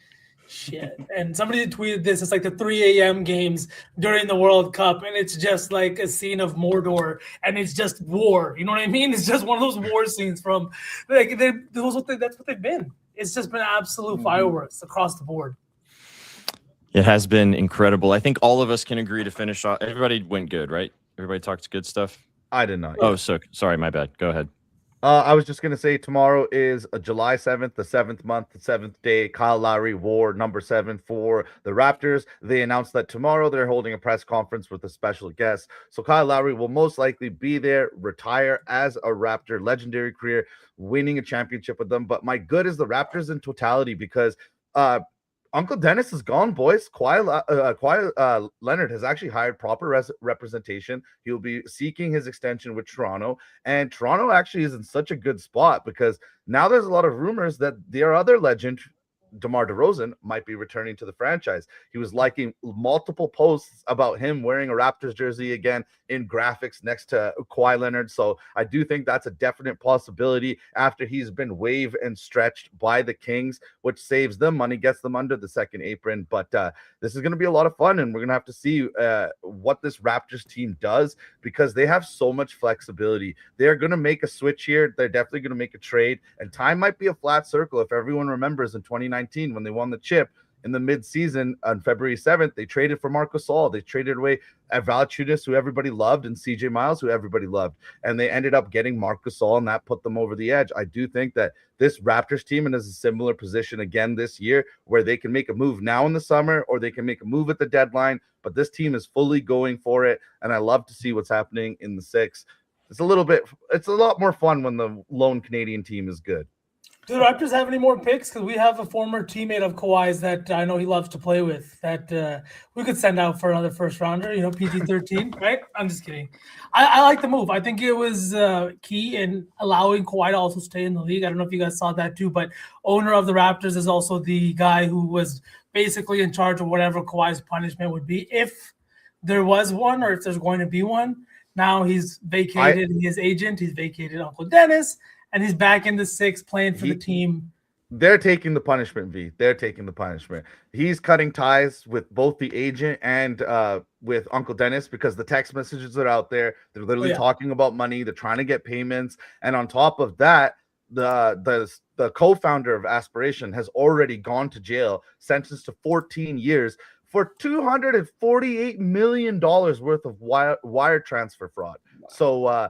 shit. And somebody tweeted this. It's like the 3 a.m. games during the World Cup, and it's just like a scene of Mordor, and it's just war. You know what I mean? It's just one of those war scenes from like that's what they've been. It's just been absolute fireworks across the board. It has been incredible. I think all of us can agree to finish off. Everybody went good, right? Everybody talked good stuff. I did not. Oh, so sorry, my bad. Go ahead. I was just going to say tomorrow is July 7th, the 7th month, the 7th day. Kyle Lowry wore number 7 for the Raptors. They announced that tomorrow they're holding a press conference with a special guest. So Kyle Lowry will most likely be there, retire as a Raptor, legendary career, winning a championship with them. But my good is the Raptors in totality because Uncle Dennis is gone, boys. Kawhi Leonard has actually hired proper representation. He'll be seeking his extension with Toronto. And Toronto actually is in such a good spot because now there's a lot of rumors that their other legend, DeMar DeRozan, might be returning to the franchise. He was liking multiple posts about him wearing a Raptors jersey again in graphics next to Kawhi Leonard. So I do think that's a definite possibility after he's been waived and stretched by the Kings, which saves them money, gets them under the second apron. But this is going to be a lot of fun, and we're going to have to see what this Raptors team does because they have so much flexibility. They're going to make a switch here. They're definitely going to make a trade, and time might be a flat circle. If everyone remembers in 2019 when they won the chip in the mid-season on February 7th, they traded for Marc Gasol. They traded away Valanciunas, who everybody loved, and CJ Miles, who everybody loved. And they ended up getting Marc Gasol, and that put them over the edge. I do think that this Raptors team is a similar position again this year where they can make a move now in the summer or they can make a move at the deadline. But this team is fully going for it, and I love to see what's happening in the six. It's a lot more fun when the lone Canadian team is good. Do the Raptors have any more picks? Because we have a former teammate of Kawhi's that I know he loves to play with that we could send out for another first rounder, PG-13, right? I'm just kidding. I like the move. I think it was key in allowing Kawhi to also stay in the league. I don't know if you guys saw that too, but owner of the Raptors is also the guy who was basically in charge of whatever Kawhi's punishment would be if there was one or if there's going to be one. Now he's vacated his agent. He's vacated Uncle Dennis. And he's back in the six playing for the team. They're taking the punishment, V. They're taking the punishment. He's cutting ties with both the agent and with Uncle Dennis because the text messages are out there. They're literally talking about money. They're trying to get payments. And on top of that, the co-founder of Aspiration has already gone to jail, sentenced to 14 years for $248 million worth of wire transfer fraud. So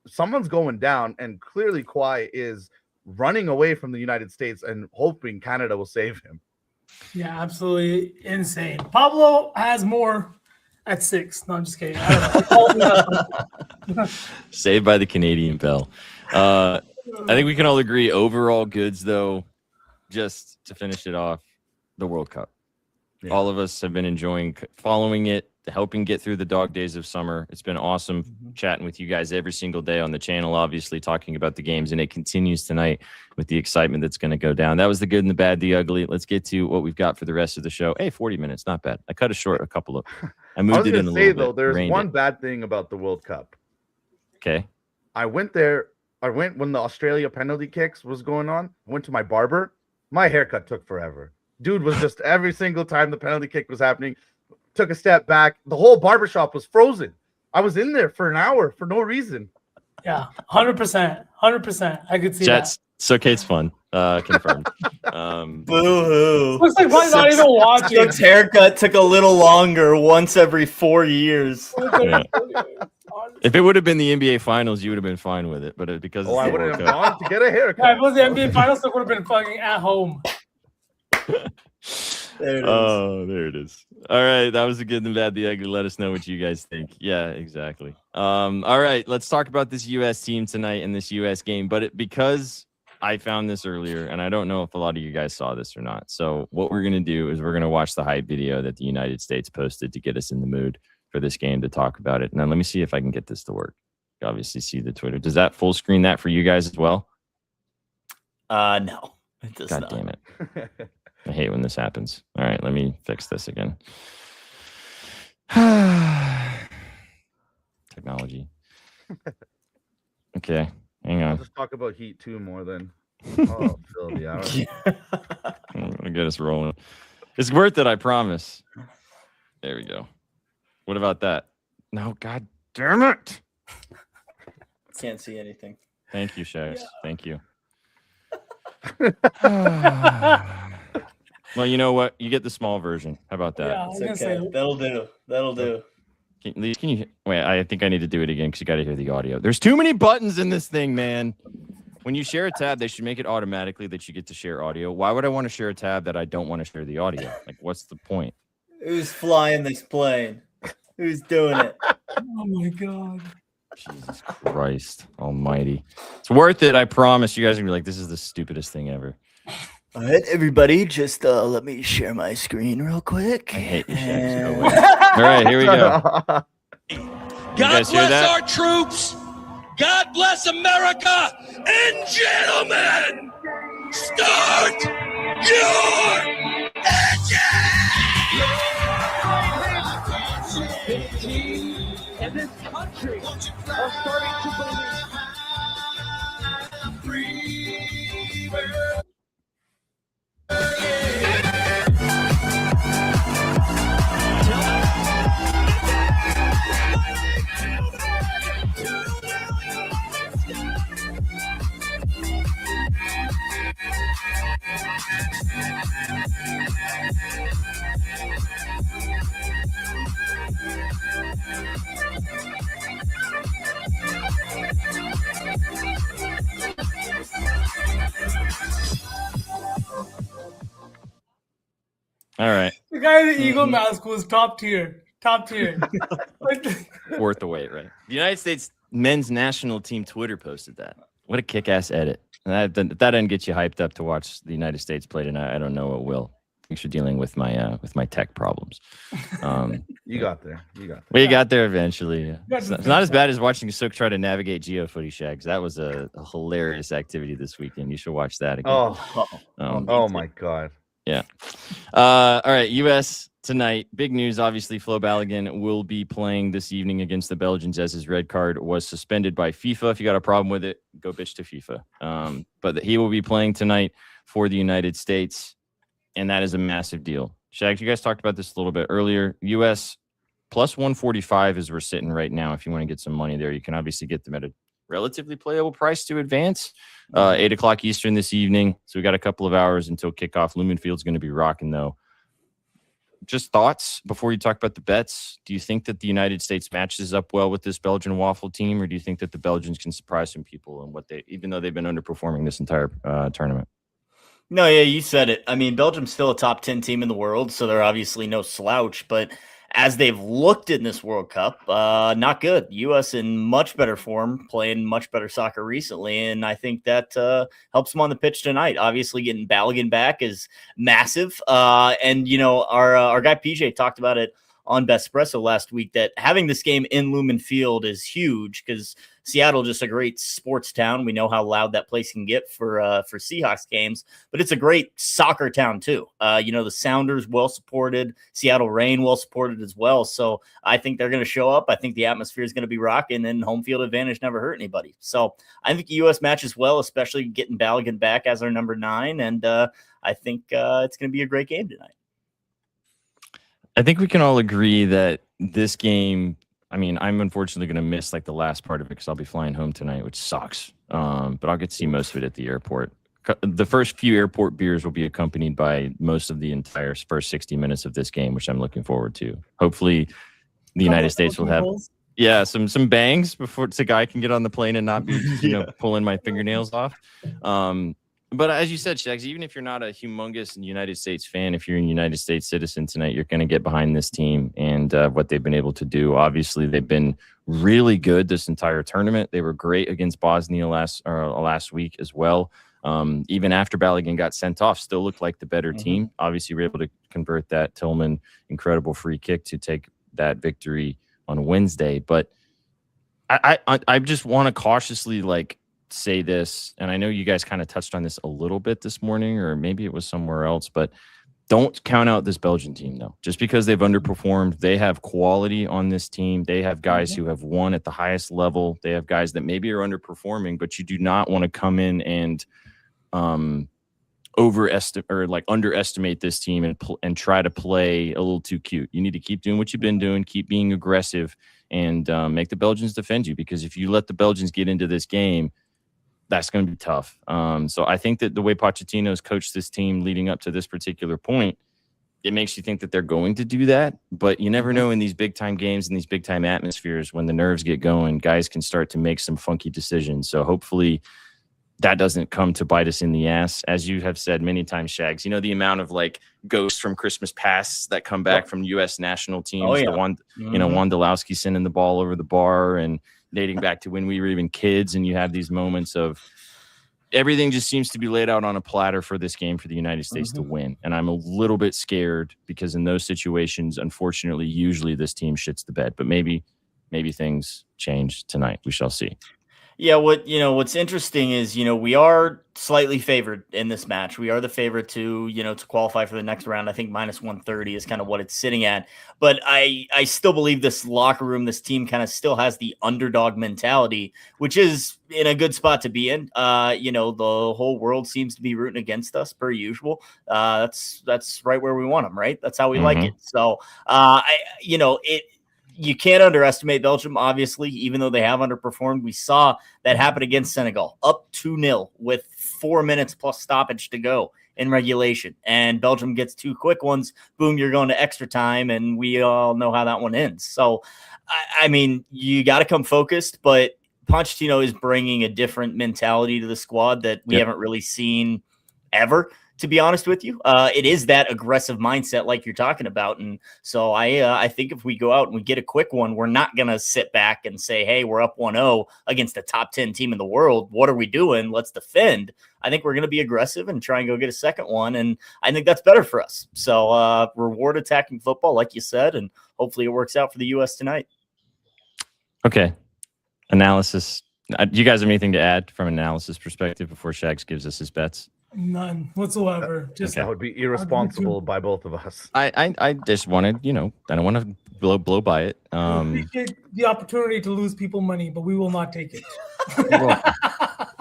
someone's going down, and clearly Kawhi is running away from the United States and hoping Canada will save him. Yeah, absolutely insane. Pablo has more at 6. No, I'm just kidding. I don't know. Saved by the Canadian Bell. I think we can all agree overall goods, though, just to finish it off, the World Cup. Yeah. All of us have been enjoying following it, helping get through the dog days of summer. It's been awesome chatting with you guys every single day on the channel, obviously talking about the games, and it continues tonight with the excitement that's going to go down. That was the good and the bad, the ugly. Let's get to what we've got for the rest of the show. Hey, 40 minutes, not bad. I cut it short a couple of. I moved it in a little bit. There's one bad thing about the World Cup. Okay. I went there. I went when the Australia penalty kicks was going on. I went to my barber. My haircut took forever. Dude was just every single time the penalty kick was happening, took a step back. The whole barbershop was frozen. I was in there for an hour for no reason. Yeah, 100%. 100%. I could see that. So Kate's fun. Confirmed. Boo-hoo. Looks like probably not even watching. Doug's haircut took a little longer once every 4 years. Yeah. If it would have been the NBA Finals, you would have been fine with it. But because I would have gone to get a haircut. Yeah, if it was the NBA Finals, it would have been fucking at home. There it is. Oh, there it is. All right, that was the good and bad, the ugly. Let us know what you guys think. Yeah, exactly. All right, let's talk about this U.S. team tonight and this U.S. game. But because I found this earlier, and I don't know if a lot of you guys saw this or not. So what we're going to do is we're going to watch the hype video that the United States posted to get us in the mood for this game to talk about it. Now, let me see if I can get this to work. You obviously see the Twitter. Does that full screen that for you guys as well? No, it does God not. damn it. I hate when this happens. All right, let me fix this again. Technology. Okay, hang I'll on. just talk about Heat 2 more than fill the hour. I'm gonna get us rolling. It's worth it, I promise. There we go. What about that? No, god damn it. Can't see anything. Thank you, Shags. Yeah. Thank you. Well, you know what? You get the small version. How about that? Yeah, I was gonna Okay. say. That'll do. That'll do. Can you wait? I think I need to do it again because you got to hear the audio. There's too many buttons in this thing, man. When you share a tab, they should make it automatically that you get to share audio. Why would I want to share a tab that I don't want to share the audio? Like, what's the point? Who's flying this plane? Who's doing it? Oh my god. Jesus Christ Almighty! It's worth it. I promise. You guys are gonna be like, this is the stupidest thing ever. All right, everybody, just let me share my screen real quick. I hate you, Shags. Go away. All right, here we go. God bless our troops. God bless America. And gentlemen, start your engine. And this country are starting to believe. All right, The guy in the Eagle mask was top tier. Top tier. worth the wait, right? The United States men's national team Twitter posted that. What a kick-ass edit. And that didn't get you hyped up to watch the United States play tonight. I don't know what will. Thanks for dealing with my tech problems. You got there. We got there eventually. Yeah. got It's to not, it's not as bad as watching Sook try to navigate GeoFooty, Shags. That was a hilarious activity this weekend. You should watch that again. Oh my god. Yeah. All right. U.S. tonight. Big news. Obviously, Flo Balogun will be playing this evening against the Belgians as his red card was suspended by FIFA. If you got a problem with it, go bitch to FIFA. But he will be playing tonight for the United States, and that is a massive deal. Shags, you guys talked about this a little bit earlier. U.S. plus 145 is we're sitting right now. If you want to get some money there, you can obviously get them at a relatively playable price to advance. 8 o'clock Eastern this evening. So we got a couple of hours until kickoff. Lumen Field's going to be rocking, though. just thoughts before you talk about the bets. Do you think that the United States matches up well with this Belgian waffle team, or do you think that the Belgians can surprise some people and even though they've been underperforming this entire tournament? No, yeah, you said it. I mean, Belgium's still a top 10 team in the world, so they're obviously no slouch, but as they've looked in this World Cup, not good. U.S. in much better form, playing much better soccer recently, and I think that helps them on the pitch tonight. Obviously, getting Balogun back is massive, and our guy PJ talked about it on Bespresso last week, that having this game in Lumen Field is huge because Seattle just a great sports town. We know how loud that place can get for Seahawks games, but it's a great soccer town too. The Sounders well supported, Seattle Reign well supported as well. So I think they're going to show up. I think the atmosphere is going to be rocking, and home field advantage never hurt anybody. So I think the U.S. matches well, especially getting Balogun back as our number 9, and I think it's going to be a great game tonight. I think we can all agree that this game, I mean, I'm unfortunately going to miss like the last part of it because I'll be flying home tonight, which sucks. But I'll get to see most of it at the airport. The first few airport beers will be accompanied by most of the entire first 60 minutes of this game, which I'm looking forward to. Hopefully the United States will have some bangs before the guy can get on the plane and not be pulling my fingernails off. But as you said, Shags, even if you're not a humongous United States fan, if you're a United States citizen tonight, you're going to get behind this team and what they've been able to do. Obviously, they've been really good this entire tournament. They were great against Bosnia last week as well. Even after Balogun got sent off, still looked like the better team. Obviously, we're able to convert that Tillman incredible free kick to take that victory on Wednesday. But I just want to cautiously say this, and I know you guys kind of touched on this a little bit this morning, or maybe it was somewhere else, but don't count out this Belgian team, though. Just because they've underperformed, they have quality on this team. They have guys who have won at the highest level. They have guys that maybe are underperforming, but you do not want to come in and underestimate this team and try to play a little too cute. You need to keep doing what you've been doing, keep being aggressive, and make the Belgians defend you, because if you let the Belgians get into this game, that's going to be tough. So I think that the way Pochettino's coached this team leading up to this particular point, it makes you think that they're going to do that. But you never know in these big-time games and these big-time atmospheres, when the nerves get going, guys can start to make some funky decisions. So hopefully that doesn't come to bite us in the ass. As you have said many times, Shags, the amount of ghosts from Christmas pasts that come back from U.S. national teams. Oh, yeah. The one, Wondolowski sending the ball over the bar and dating back to when we were even kids, and you have these moments of everything just seems to be laid out on a platter for this game for the United States to win. And I'm a little bit scared because in those situations, unfortunately, usually this team shits the bed, but maybe things change tonight. We shall see. Yeah, what's interesting is, we are slightly favored in this match. We are the favorite to qualify for the next round. I think minus 130 is kind of what it's sitting at. But I still believe this locker room, this team kind of still has the underdog mentality, which is in a good spot to be in. The whole world seems to be rooting against us per usual. That's right where we want them, right? That's how we like it. So, you can't underestimate Belgium, obviously, even though they have underperformed. We saw that happen against Senegal, up 2-0 with 4 minutes plus stoppage to go in regulation. And Belgium gets 2 quick ones. Boom, you're going to extra time, and we all know how that one ends. So, I mean, you got to come focused, but Pochettino is bringing a different mentality to the squad that we haven't really seen ever. To be honest with you, it is that aggressive mindset like you're talking about. And so I think if we go out and we get a quick one, we're not going to sit back and say, hey, we're up 1-0 against a top 10 team in the world. What are we doing? Let's defend. I think we're going to be aggressive and try and go get a second one. And I think that's better for us. So reward attacking football, like you said, and hopefully it works out for the U.S. tonight. Okay. Analysis. Do you guys have anything to add from an analysis perspective before Shags gives us his bets? None whatsoever. Just that would be irresponsible by both of us. I just wanted, I don't want to blow by it. We appreciate the opportunity to lose people money, but we will not take it.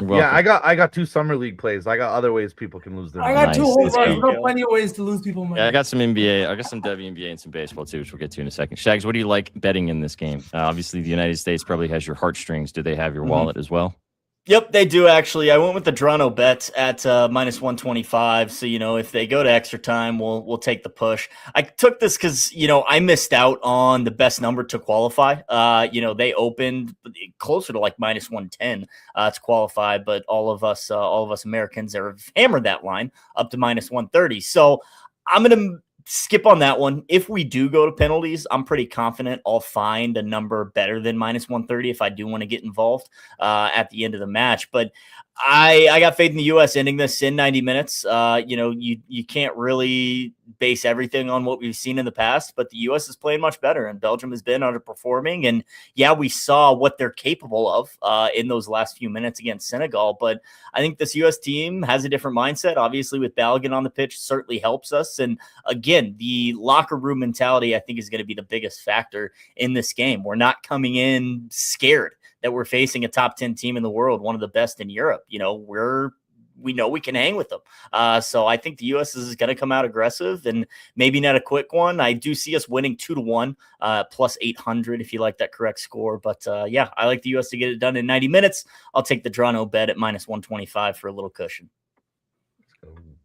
Yeah, I got 2 summer league plays. I got other ways people can lose their money. I got 2 whole runs. I got plenty of ways to lose people money. Yeah, I got some NBA. I got some WNBA and some baseball too, which we'll get to in a second. Shags, what do you like betting in this game? Obviously, the United States probably has your heartstrings. Do they have your wallet as well? Yep, they do actually. I went with the Toronto bet at minus 125. So, if they go to extra time, we'll take the push. I took this because, I missed out on the best number to qualify. They opened closer to like minus 110 to qualify, but all of us Americans have hammered that line up to minus 130. So I'm going to skip on that one. If we do go to penalties, I'm pretty confident I'll find a number better than minus 130 if I do want to get involved at the end of the match. But I got faith in the U.S. ending this in 90 minutes. You can't really base everything on what we've seen in the past, but the U.S. is playing much better, and Belgium has been underperforming. And yeah, we saw what they're capable of in those last few minutes against Senegal. But I think this U.S. team has a different mindset. Obviously, with Balogun on the pitch, certainly helps us. And again, the locker room mentality, I think, is going to be the biggest factor in this game. We're not coming in scared that we're facing a top 10 team in the world, one of the best in Europe. We know we can hang with them. So I think the U.S. is going to come out aggressive and maybe not a quick one. I do see us winning 2-1, plus 800 if you like that correct score. But yeah, I like the U.S. to get it done in 90 minutes. I'll take the Toronto bet at minus 125 for a little cushion.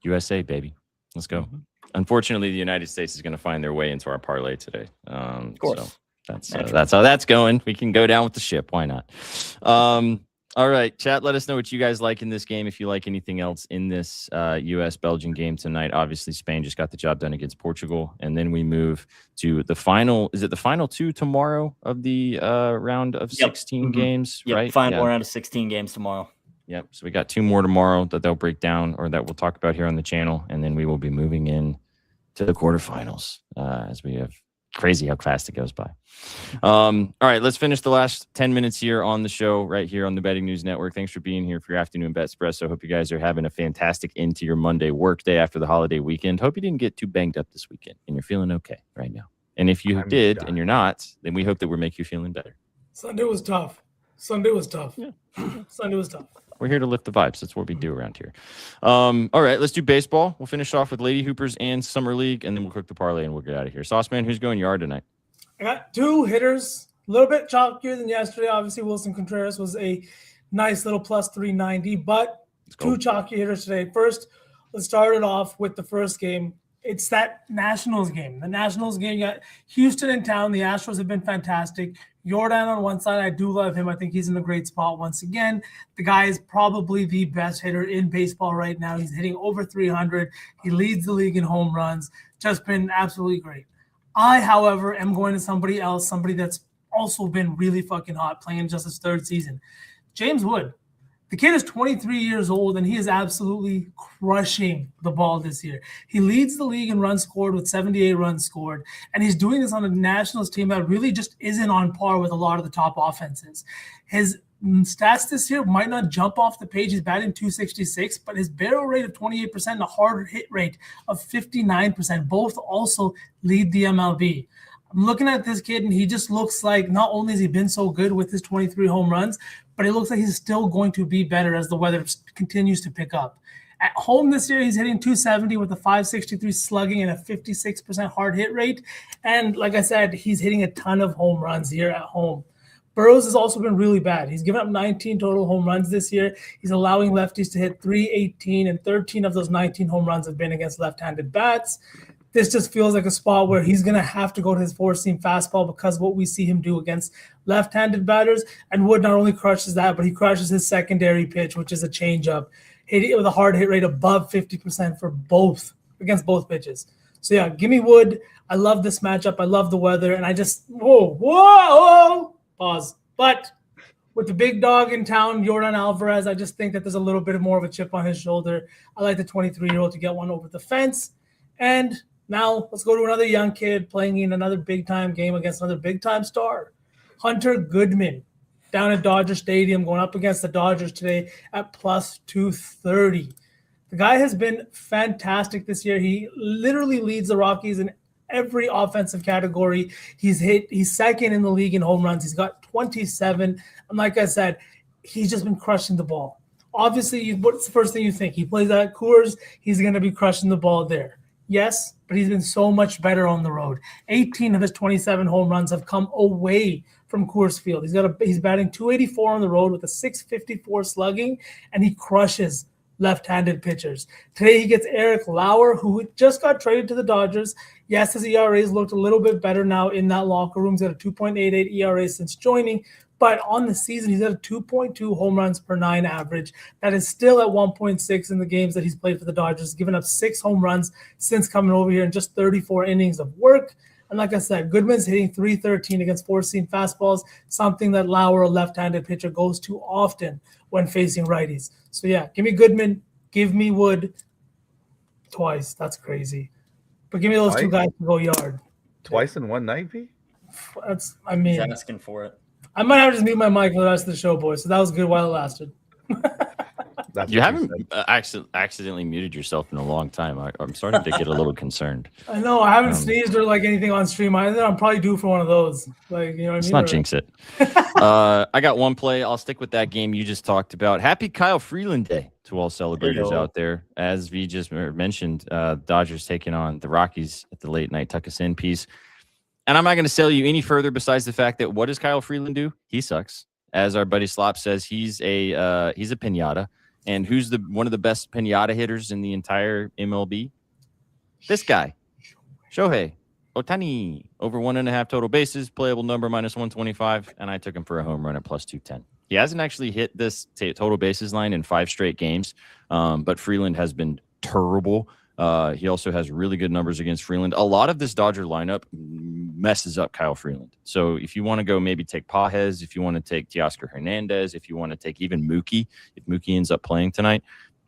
USA, baby. Let's go. Mm-hmm. Unfortunately, the United States is going to find their way into our parlay today. Of course. So. That's how that's going. We can go down with the ship. Why not? All right, chat. Let us know what you guys like in this game. If you like anything else in this U.S.-Belgian game tonight. Obviously, Spain just got the job done against Portugal. And then we move to the final. Is it the final two tomorrow of the round of 16 games, right? Final round of 16 games tomorrow. Yep. So we got two more tomorrow that they'll break down or that we'll talk about here on the channel. And then we will be moving in to the quarterfinals as we have. Crazy how fast it goes by. All right, let's finish the last 10 minutes here on the show right here on the Betting News Network. Thanks for being here for your afternoon bet espresso. Hope you guys are having a fantastic end to your Monday work day after the holiday weekend. Hope you didn't get too banged up this weekend and you're feeling okay right now. And if you did and you're not, then we hope that we'll make you feeling better. Sunday was tough. Yeah. Sunday was tough. We're here to lift the vibes. That's what we do around here. All right, let's do baseball. We'll finish off with Lady Hoopers and Summer League, and then we'll cook the parlay and we'll get out of here. Sauceman, who's going yard tonight? I got two hitters, a little bit chalkier than yesterday. Obviously, Wilson Contreras was a nice little plus 390, but two chalky hitters today. First, let's start it off with the first game. It's that Nationals game. The Nationals game, you got Houston in town. The Astros have been fantastic. Jordan on one side, I do love him. I think he's in a great spot once again. The guy is probably the best hitter in baseball right now. He's hitting over 300. He leads the league in home runs. Just been absolutely great. I, however, am going to somebody else, somebody that's also been really fucking hot, playing just his third season. James Wood. The kid is 23 years old, and he is absolutely crushing the ball this year. He leads the league in runs scored with 78 runs scored, and he's doing this on a Nationals team that really just isn't on par with a lot of the top offenses. His stats this year might not jump off the page. He's batting .266, but his barrel rate of 28% and a hard hit rate of 59%, both also lead the MLB. I'm looking at this kid, and he just looks like not only has he been so good with his 23 home runs, but it looks like he's still going to be better as the weather continues to pick up. At home this year, he's hitting .270 with a .563 slugging and a 56% hard hit rate. And like I said, he's hitting a ton of home runs here at home. Burrows has also been really bad. He's given up 19 total home runs this year. He's allowing lefties to hit .318, and 13 of those 19 home runs have been against left-handed bats. This just feels like a spot where he's going to have to go to his four-seam fastball because what we see him do against left-handed batters. And Wood not only crushes that, but he crushes his secondary pitch, which is a changeup, hitting it with a hard hit rate above 50% for against both pitches. So, yeah, give me Wood. I love this matchup. I love the weather. And I just, whoa, pause. But with the big dog in town, Jordan Alvarez, I just think that there's a little bit more of a chip on his shoulder. I like the 23-year-old to get one over the fence. And now let's go to another young kid playing in another big-time game against another big-time star. Hunter Goodman down at Dodger Stadium going up against the Dodgers today at plus 230. The guy has been fantastic this year. He literally leads the Rockies in every offensive category. He's second in the league in home runs. He's got 27. And like I said, he's just been crushing the ball. Obviously, what's the first thing you think? He plays at Coors. He's going to be crushing the ball there. Yes, but he's been so much better on the road. 18 of his 27 home runs have come away from Coors Field. He's batting 284 on the road with a 654 slugging, and he crushes left-handed pitchers. Today he gets Eric Lauer, who just got traded to the Dodgers. Yes, his ERA's looked a little bit better now in that locker room. He's got a 2.88 ERA since joining, but on the season, he's at a 2.2 home runs per 9 average. That is still at 1.6 in the games that he's played for the Dodgers, given up 6 home runs since coming over here in just 34 innings of work. And like I said, Goodman's hitting .313 against four-seam fastballs, something that Lauer, a left-handed pitcher, goes to often when facing righties. So yeah, give me Goodman, give me Wood twice. That's crazy. But give me those two guys to go yard. Twice in one night, V? He's asking for it. I might have to just mute my mic for the rest of the show, boys. So that was good while it lasted. You haven't accidentally muted yourself in a long time. I'm starting to get a little concerned. I know. I haven't sneezed or like anything on stream either. I'm probably due for one of those. Like, you know what I mean? Let's not jinx it. I got one play. I'll stick with that game you just talked about. Happy Kyle Freeland Day to all celebrators out there. As V just mentioned, Dodgers taking on the Rockies at the late night Tuck Us In piece. And I'm not going to sell you any further besides the fact that what does Kyle Freeland do? He sucks. As our buddy Slop says, he's a pinata. And who's one of the best pinata hitters in the entire MLB? This guy, Shohei Ohtani, over 1.5 total bases, playable number -125, and I took him for a home run at +210. He hasn't actually hit this total bases line in 5 straight games, but Freeland has been terrible. He also has really good numbers against Freeland. A lot of this Dodger lineup messes up Kyle Freeland. So if you want to go maybe take Pajes, if you want to take Teoscar Hernandez, if you want to take even Mookie, if Mookie ends up playing tonight,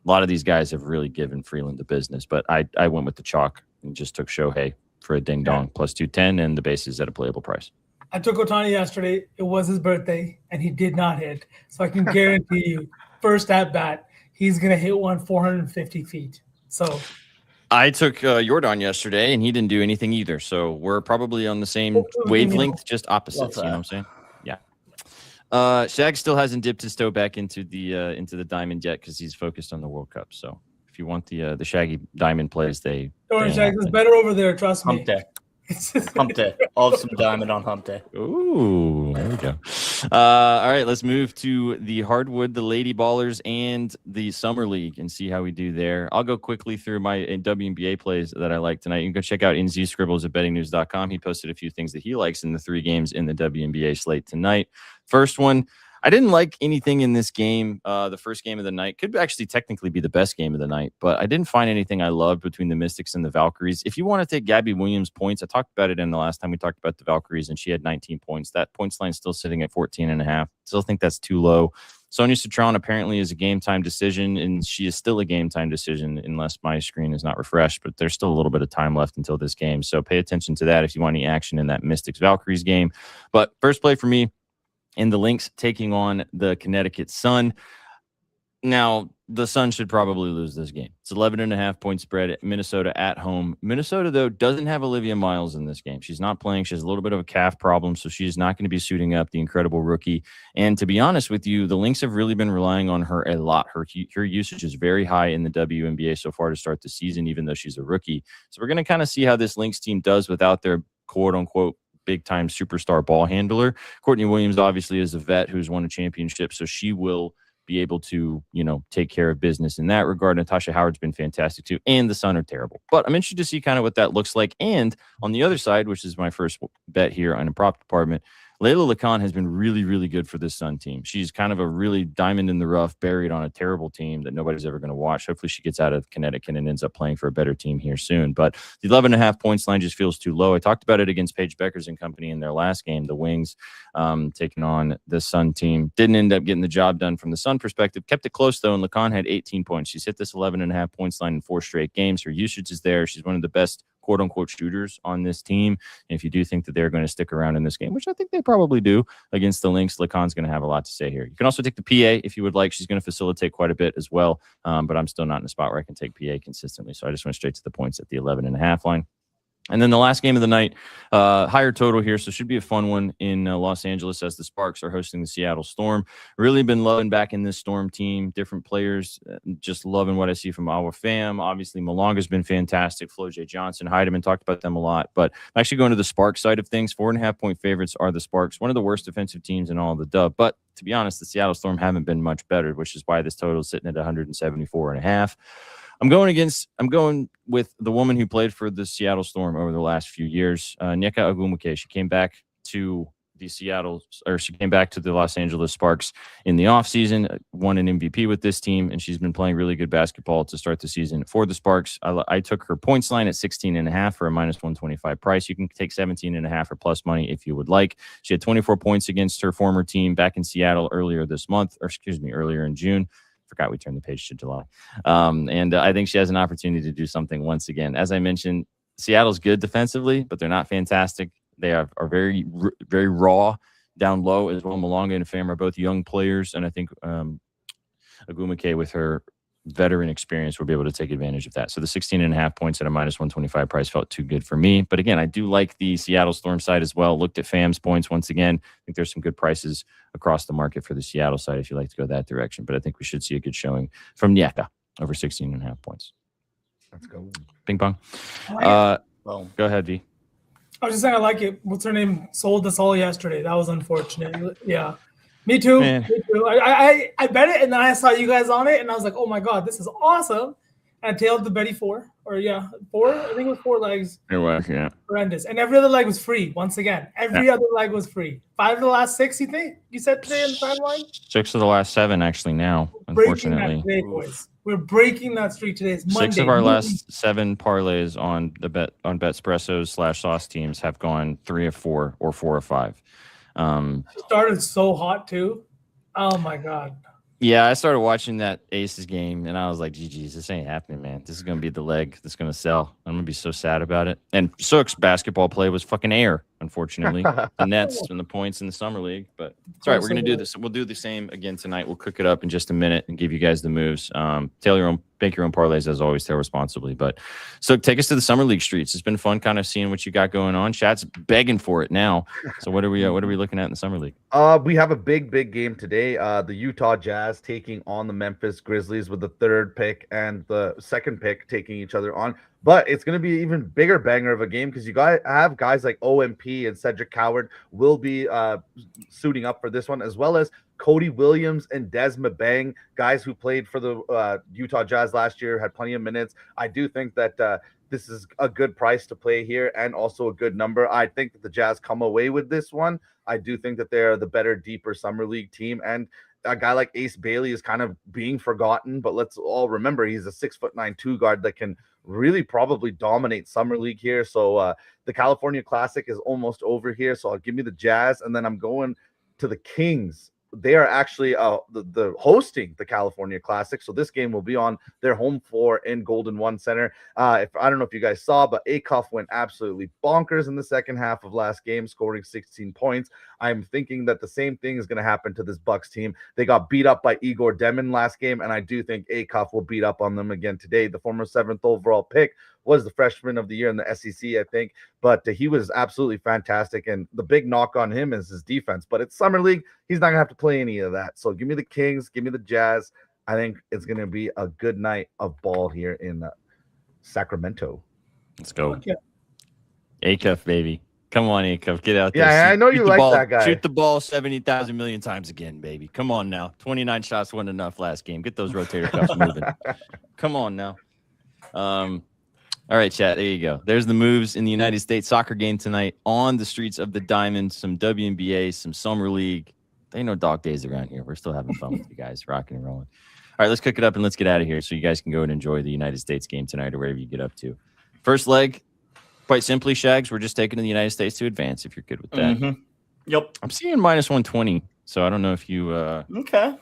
a lot of these guys have really given Freeland the business. But I went with the chalk and just took Shohei for a ding-dong +210 and the bases at a playable price. I took Ohtani yesterday. It was his birthday, and he did not hit. So I can guarantee you, first at bat, he's going to hit one 450 feet. So I took Jordan yesterday, and he didn't do anything either. So we're probably on the same wavelength, just opposites. You know what I'm saying? Yeah. Shag still hasn't dipped his toe back into the diamond yet because he's focused on the World Cup. So if you want the Shaggy diamond plays, Shag, it's better over there. Trust me. Hump day. Hump day. All of some diamond on hump day. Ooh, there we go. All right, let's move to the hardwood, the Lady Ballers, and the Summer League and see how we do there. I'll go quickly through my WNBA plays that I like tonight. You can go check out NZ Scribbles at bettingnews.com. He posted a few things that he likes in the 3 games in the WNBA slate tonight. First one, I didn't like anything in this game. The first game of the night could actually technically be the best game of the night, but I didn't find anything I loved between the Mystics and the Valkyries. If you want to take Gabby Williams' points, I talked about it in the last time we talked about the Valkyries, and she had 19 points. That points line is still sitting at 14.5. Still think that's too low. Sonia Citron apparently is a game-time decision, and she is still a game-time decision unless my screen is not refreshed, but there's still a little bit of time left until this game, so pay attention to that if you want any action in that Mystics-Valkyries game. But first play for me, in the Lynx taking on the Connecticut Sun. Now, the Sun should probably lose this game. It's 11.5 point spread at Minnesota at home. Minnesota, though, doesn't have Olivia Miles in this game. She's not playing. She has a little bit of a calf problem, so she's not going to be suiting up the incredible rookie. And to be honest with you, the Lynx have really been relying on her a lot. Her usage is very high in the WNBA so far to start the season, even though she's a rookie. So we're going to kind of see how this Lynx team does without their quote-unquote big-time superstar ball handler. Courtney Williams obviously is a vet who's won a championship, so she will be able to, take care of business in that regard. Natasha Howard's been fantastic too, and the Sun are terrible. But I'm interested to see kind of what that looks like. And on the other side, which is my first bet here on the prop department, Layla Lacan has been really, really good for this Sun team. She's kind of a really diamond in the rough, buried on a terrible team that nobody's ever going to watch. Hopefully she gets out of Connecticut and ends up playing for a better team here soon. But the 11.5 points line just feels too low. I talked about it against Paige Beckers and company in their last game, the Wings taking on the Sun team. Didn't end up getting the job done from the Sun perspective. Kept it close, though, and Lacan had 18 points. She's hit this 11.5 points line in 4 straight games. Her usage is there. She's one of the best quote-unquote shooters on this team. And if you do think that they're going to stick around in this game, which I think they probably do against the Lynx, Lacan's going to have a lot to say here. You can also take the PA if you would like. She's going to facilitate quite a bit as well, but I'm still not in a spot where I can take PA consistently, so I just went straight to the points at the 11.5 line. And then the last game of the night, higher total here, so should be a fun one in Los Angeles as the Sparks are hosting the Seattle Storm. Really been loving back in this Storm team, different players, just loving what I see from Awa Pham. Obviously, Malonga's been fantastic. Flo J. Johnson, Heidemann, talked about them a lot. But I'm actually going to the Sparks side of things. 4.5-point favorites are the Sparks, one of the worst defensive teams in all of the dub. But to be honest, the Seattle Storm haven't been much better, which is why this total is sitting at 174.5. I'm going with the woman who played for the Seattle Storm over the last few years, Nneka Ogwumike. She came back to the Los Angeles Sparks in the offseason, won an MVP with this team, and she's been playing really good basketball to start the season for the Sparks. I took her points line at 16.5 for a -125 price. You can take 17.5 or plus money if you would like. She had 24 points against her former team back in Seattle earlier in June. Forgot we turned the page to July. And I think she has an opportunity to do something once again. As I mentioned, Seattle's good defensively, but they're not fantastic. They are very, very raw down low as well. Malonga and Pham are both young players, and I think Ogwumike with her veteran experience will be able to take advantage of that. So the 16.5 points at a -125 price felt too good for me. But again, I do like the Seattle Storm side as well. Looked at Pham's points once again. I think there's some good prices across the market for the Seattle side if you like to go that direction. But I think we should see a good showing from Nneka over 16.5 points. Let's go. Ping pong. Well, Go ahead, V. I was just saying I like it. What's her name? Sold us all yesterday. That was unfortunate. Yeah. Me too. Man. Me too. I bet it, and then I saw you guys on it, and I was like, oh my God, this is awesome. And I tailed the Betty 4. Or four. I think it was 4 legs. It was, yeah. Horrendous. And every other leg was free. Once again, every other leg was free. 5 of the last 6, you think? You said today on the timeline? 6 of the last 7 actually now, Breaking unfortunately. that today, boys. We're breaking that streak today. It's Monday. 6 of our last 7 parlays on Betspresso's /sauce teams have gone 3 of 4 or 4 of 5. Started so hot too. Oh my God. Yeah, I started watching that Aces game, and I was like, GG's, this ain't happening, man. This is going to be the leg that's going to sell. I'm going to be so sad about it. And Sook's basketball play was fucking air, unfortunately. The Nets and the points in the Summer League. But it's all right. We're going to do this. We'll do the same again tonight. We'll cook it up in just a minute and give you guys the moves. Make your own parlays, as always, tail responsibly. But so take us to the Summer League streets. It's been fun kind of seeing what you got going on. Chat's begging for it now. So what are we looking at in the Summer League? We have a big game today. The Utah Jazz taking on the Memphis Grizzlies with the 3rd pick and the 2nd pick taking each other on. But it's going to be an even bigger banger of a game because you have guys like OMP and Cedric Coward will be suiting up for this one, as well as Cody Williams and Des Mabang, guys who played for the Utah Jazz last year, had plenty of minutes. I do think that this is a good price to play here and also a good number. I think that the Jazz come away with this one. I do think that they're the better, deeper Summer League team. And a guy like Ace Bailey is kind of being forgotten, but let's all remember he's a 6'9" 2 guard that can really probably dominate Summer League here. So the California Classic is almost over here. So I'll give me the Jazz, and then I'm going to the Kings. They are actually the hosting the California Classic, so this game will be on their home floor in Golden One Center. I don't know if you guys saw, but Acuff went absolutely bonkers in the second half of last game, scoring 16 points. I'm thinking that the same thing is going to happen to this Bucks team. They got beat up by Igor Demon last game, and I do think Acuff will beat up on them again today. The former 7th overall pick was the freshman of the year in the SEC, I think, but he was absolutely fantastic. And the big knock on him is his defense, but it's Summer League. He's not gonna have to play any of that. So give me the Kings, give me the Jazz. I think it's gonna be a good night of ball here in Sacramento. Let's go. Okay. Acuff, baby. Come on, Acuff. Get out there. Yeah, I know you like that guy. Shoot the ball 70,000 million times again, baby. Come on now. 29 shots wasn't enough last game. Get those rotator cuffs moving. Come on now. All right, chat. There you go. There's the moves in the United States soccer game tonight on the streets of the Diamond. Some WNBA, some Summer League. There ain't no dog days around here. We're still having fun with you guys, rocking and rolling. All right, let's cook it up and let's get out of here so you guys can go and enjoy the United States game tonight or wherever you get up to. First leg, quite simply, Shags, we're just taking the United States to advance if you're good with that. Mm-hmm. Yep. I'm seeing -120, so I don't know if you Okay.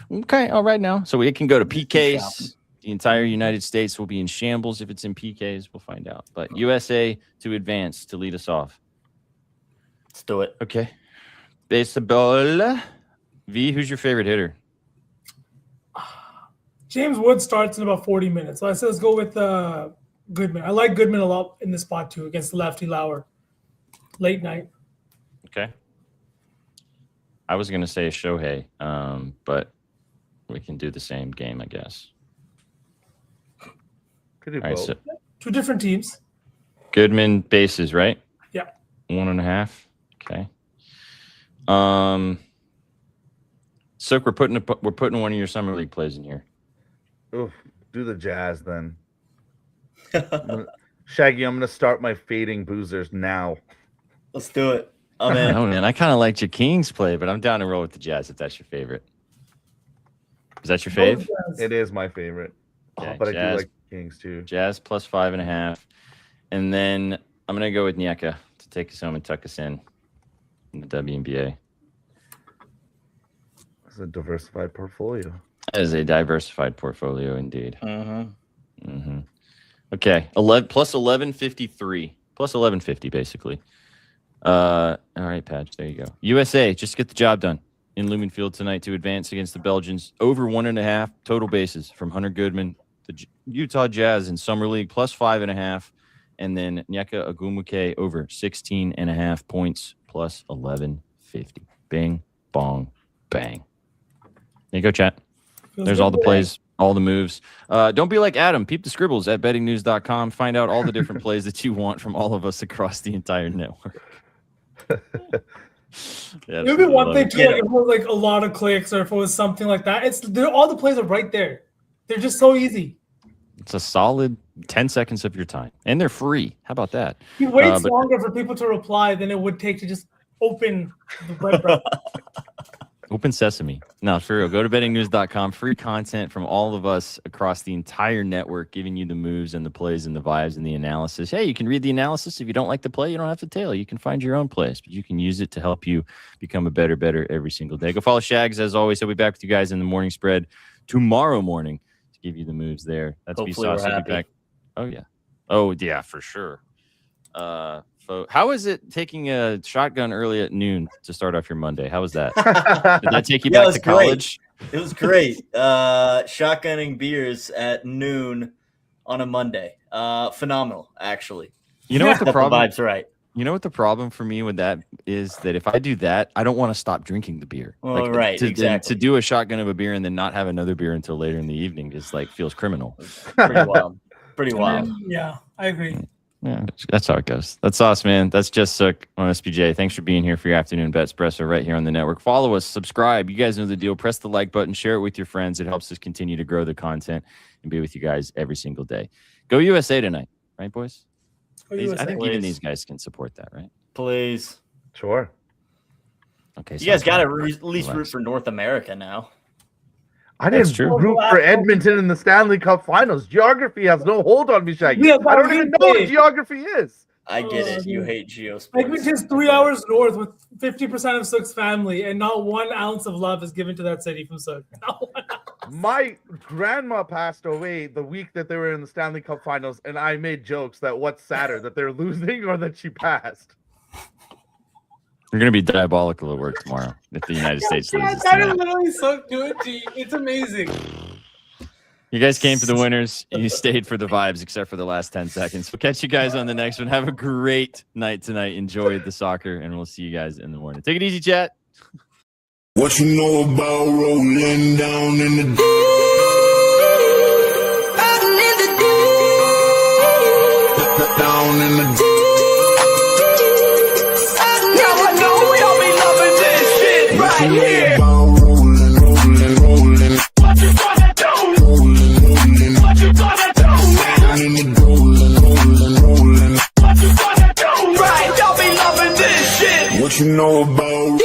Okay, all right now. So we can go to PKs. The entire United States will be in shambles if it's in PKs. We'll find out. But USA to advance to lead us off. Let's do it. Okay. Baseball. V, who's your favorite hitter? James Wood starts in about 40 minutes. So I said let's go with Goodman. I like Goodman a lot in the spot too against the lefty Lauer. Late night. Okay. I was going to say Shohei, but we can do the same game, I guess. Could do All right, both. so Two different teams. Goodman bases, right? Yeah. 1.5. Okay. Sook, we're putting one of your summer league plays in here. Oof, do the Jazz then. Shaggy, I'm gonna start my fading boozers now. Let's do it. I'm Oh in. man, I kind of liked your Kings play, but I'm down to roll with the Jazz if that's your favorite. Is that your fave? It is my favorite, Okay, but I do Jazz, like Kings too. Jazz plus 5.5, and then I'm gonna go with Nyeka to take us home and tuck us in the WNBA. It's a diversified portfolio. That is a diversified portfolio indeed. Mm-hmm. Okay, 11 plus 1153 plus 1150 basically. All right, Patch. There you go. USA just get the job done in Lumen Field tonight to advance against the Belgians. Over 1.5 total bases from Hunter Goodman, the Utah Jazz in Summer League plus 5.5, and then Nyeka Ogwumike over 16.5 points plus 1150. Bing, bong, bang. There you go, chat. There's all the plays, all the moves. Don't be like Adam. Peep the scribbles at bettingnews.com. Find out all the different plays that you want from all of us across the entire network. Yeah, Maybe one thing too, like if it was like a lot of clicks or if it was something like that, all the plays are right there. They're just so easy. It's a solid 10 seconds of your time, and they're free. How about that? It waits longer for people to reply than it would take to just open the breadcrumb. Open sesame. No, for real. Go to bettingnews.com. Free content from all of us across the entire network, giving you the moves and the plays and the vibes and the analysis. Hey, you can read the analysis. If you don't like the play, you don't have to tail. You can find your own plays, but you can use it to help you become a better every single day. Go follow Shags. As always, he'll be back with you guys in the morning spread tomorrow morning to give you the moves there. That's Hopefully Vsauce. He'll be back. Oh, yeah. Oh, yeah, for sure. How is it taking a shotgun early at noon to start off your Monday? How was that? Did that take you back to college? It was great. Shotgunning beers at noon on a Monday. Phenomenal, actually. You know what the problem? Vibes right. You know what the problem for me with that is that if I do that, I don't want to stop drinking the beer. Well, right, exactly. To do a shotgun of a beer and then not have another beer until later in the evening is like feels criminal. Pretty wild. Pretty wild. Yeah, I agree. Yeah, that's how it goes. That's us, man. That's just Sook on SPJ. Thanks for being here for your afternoon bet espresso right here on the network. Follow us, subscribe. You guys know the deal. Press the like button, share it with your friends. It helps us continue to grow the content and be with you guys every single day. Go USA tonight, right, boys? I think even these guys can support that, right? Please. Sure. Okay. You guys got to at least root for North America now. I didn't root for Edmonton in the Stanley Cup Finals. Geography has no hold on me, Shaggy. I don't even know what geography is. I get it. You hate geosports. Edmonton's 3 hours north with 50% of Sook's family, and not 1 ounce of love is given to that city from Sook. My grandma passed away the week that they were in the Stanley Cup Finals, and I made jokes that what's sadder, that they're losing or that she passed. You're going to be diabolical at work tomorrow if the United States loses That tonight. is literally Sook do it to you. It's amazing. You guys came for the winners. You stayed for the vibes, except for the last 10 seconds. We'll catch you guys on the next one. Have a great night tonight. Enjoy the soccer, and we'll see you guys in the morning. Take it easy, chat. What you know about rolling down in the down in the right here. Rolling. What you gonna do? Rolling. What you gonna do? Down in the rolling. What you gonna do? Right, y'all be loving this shit. What you know about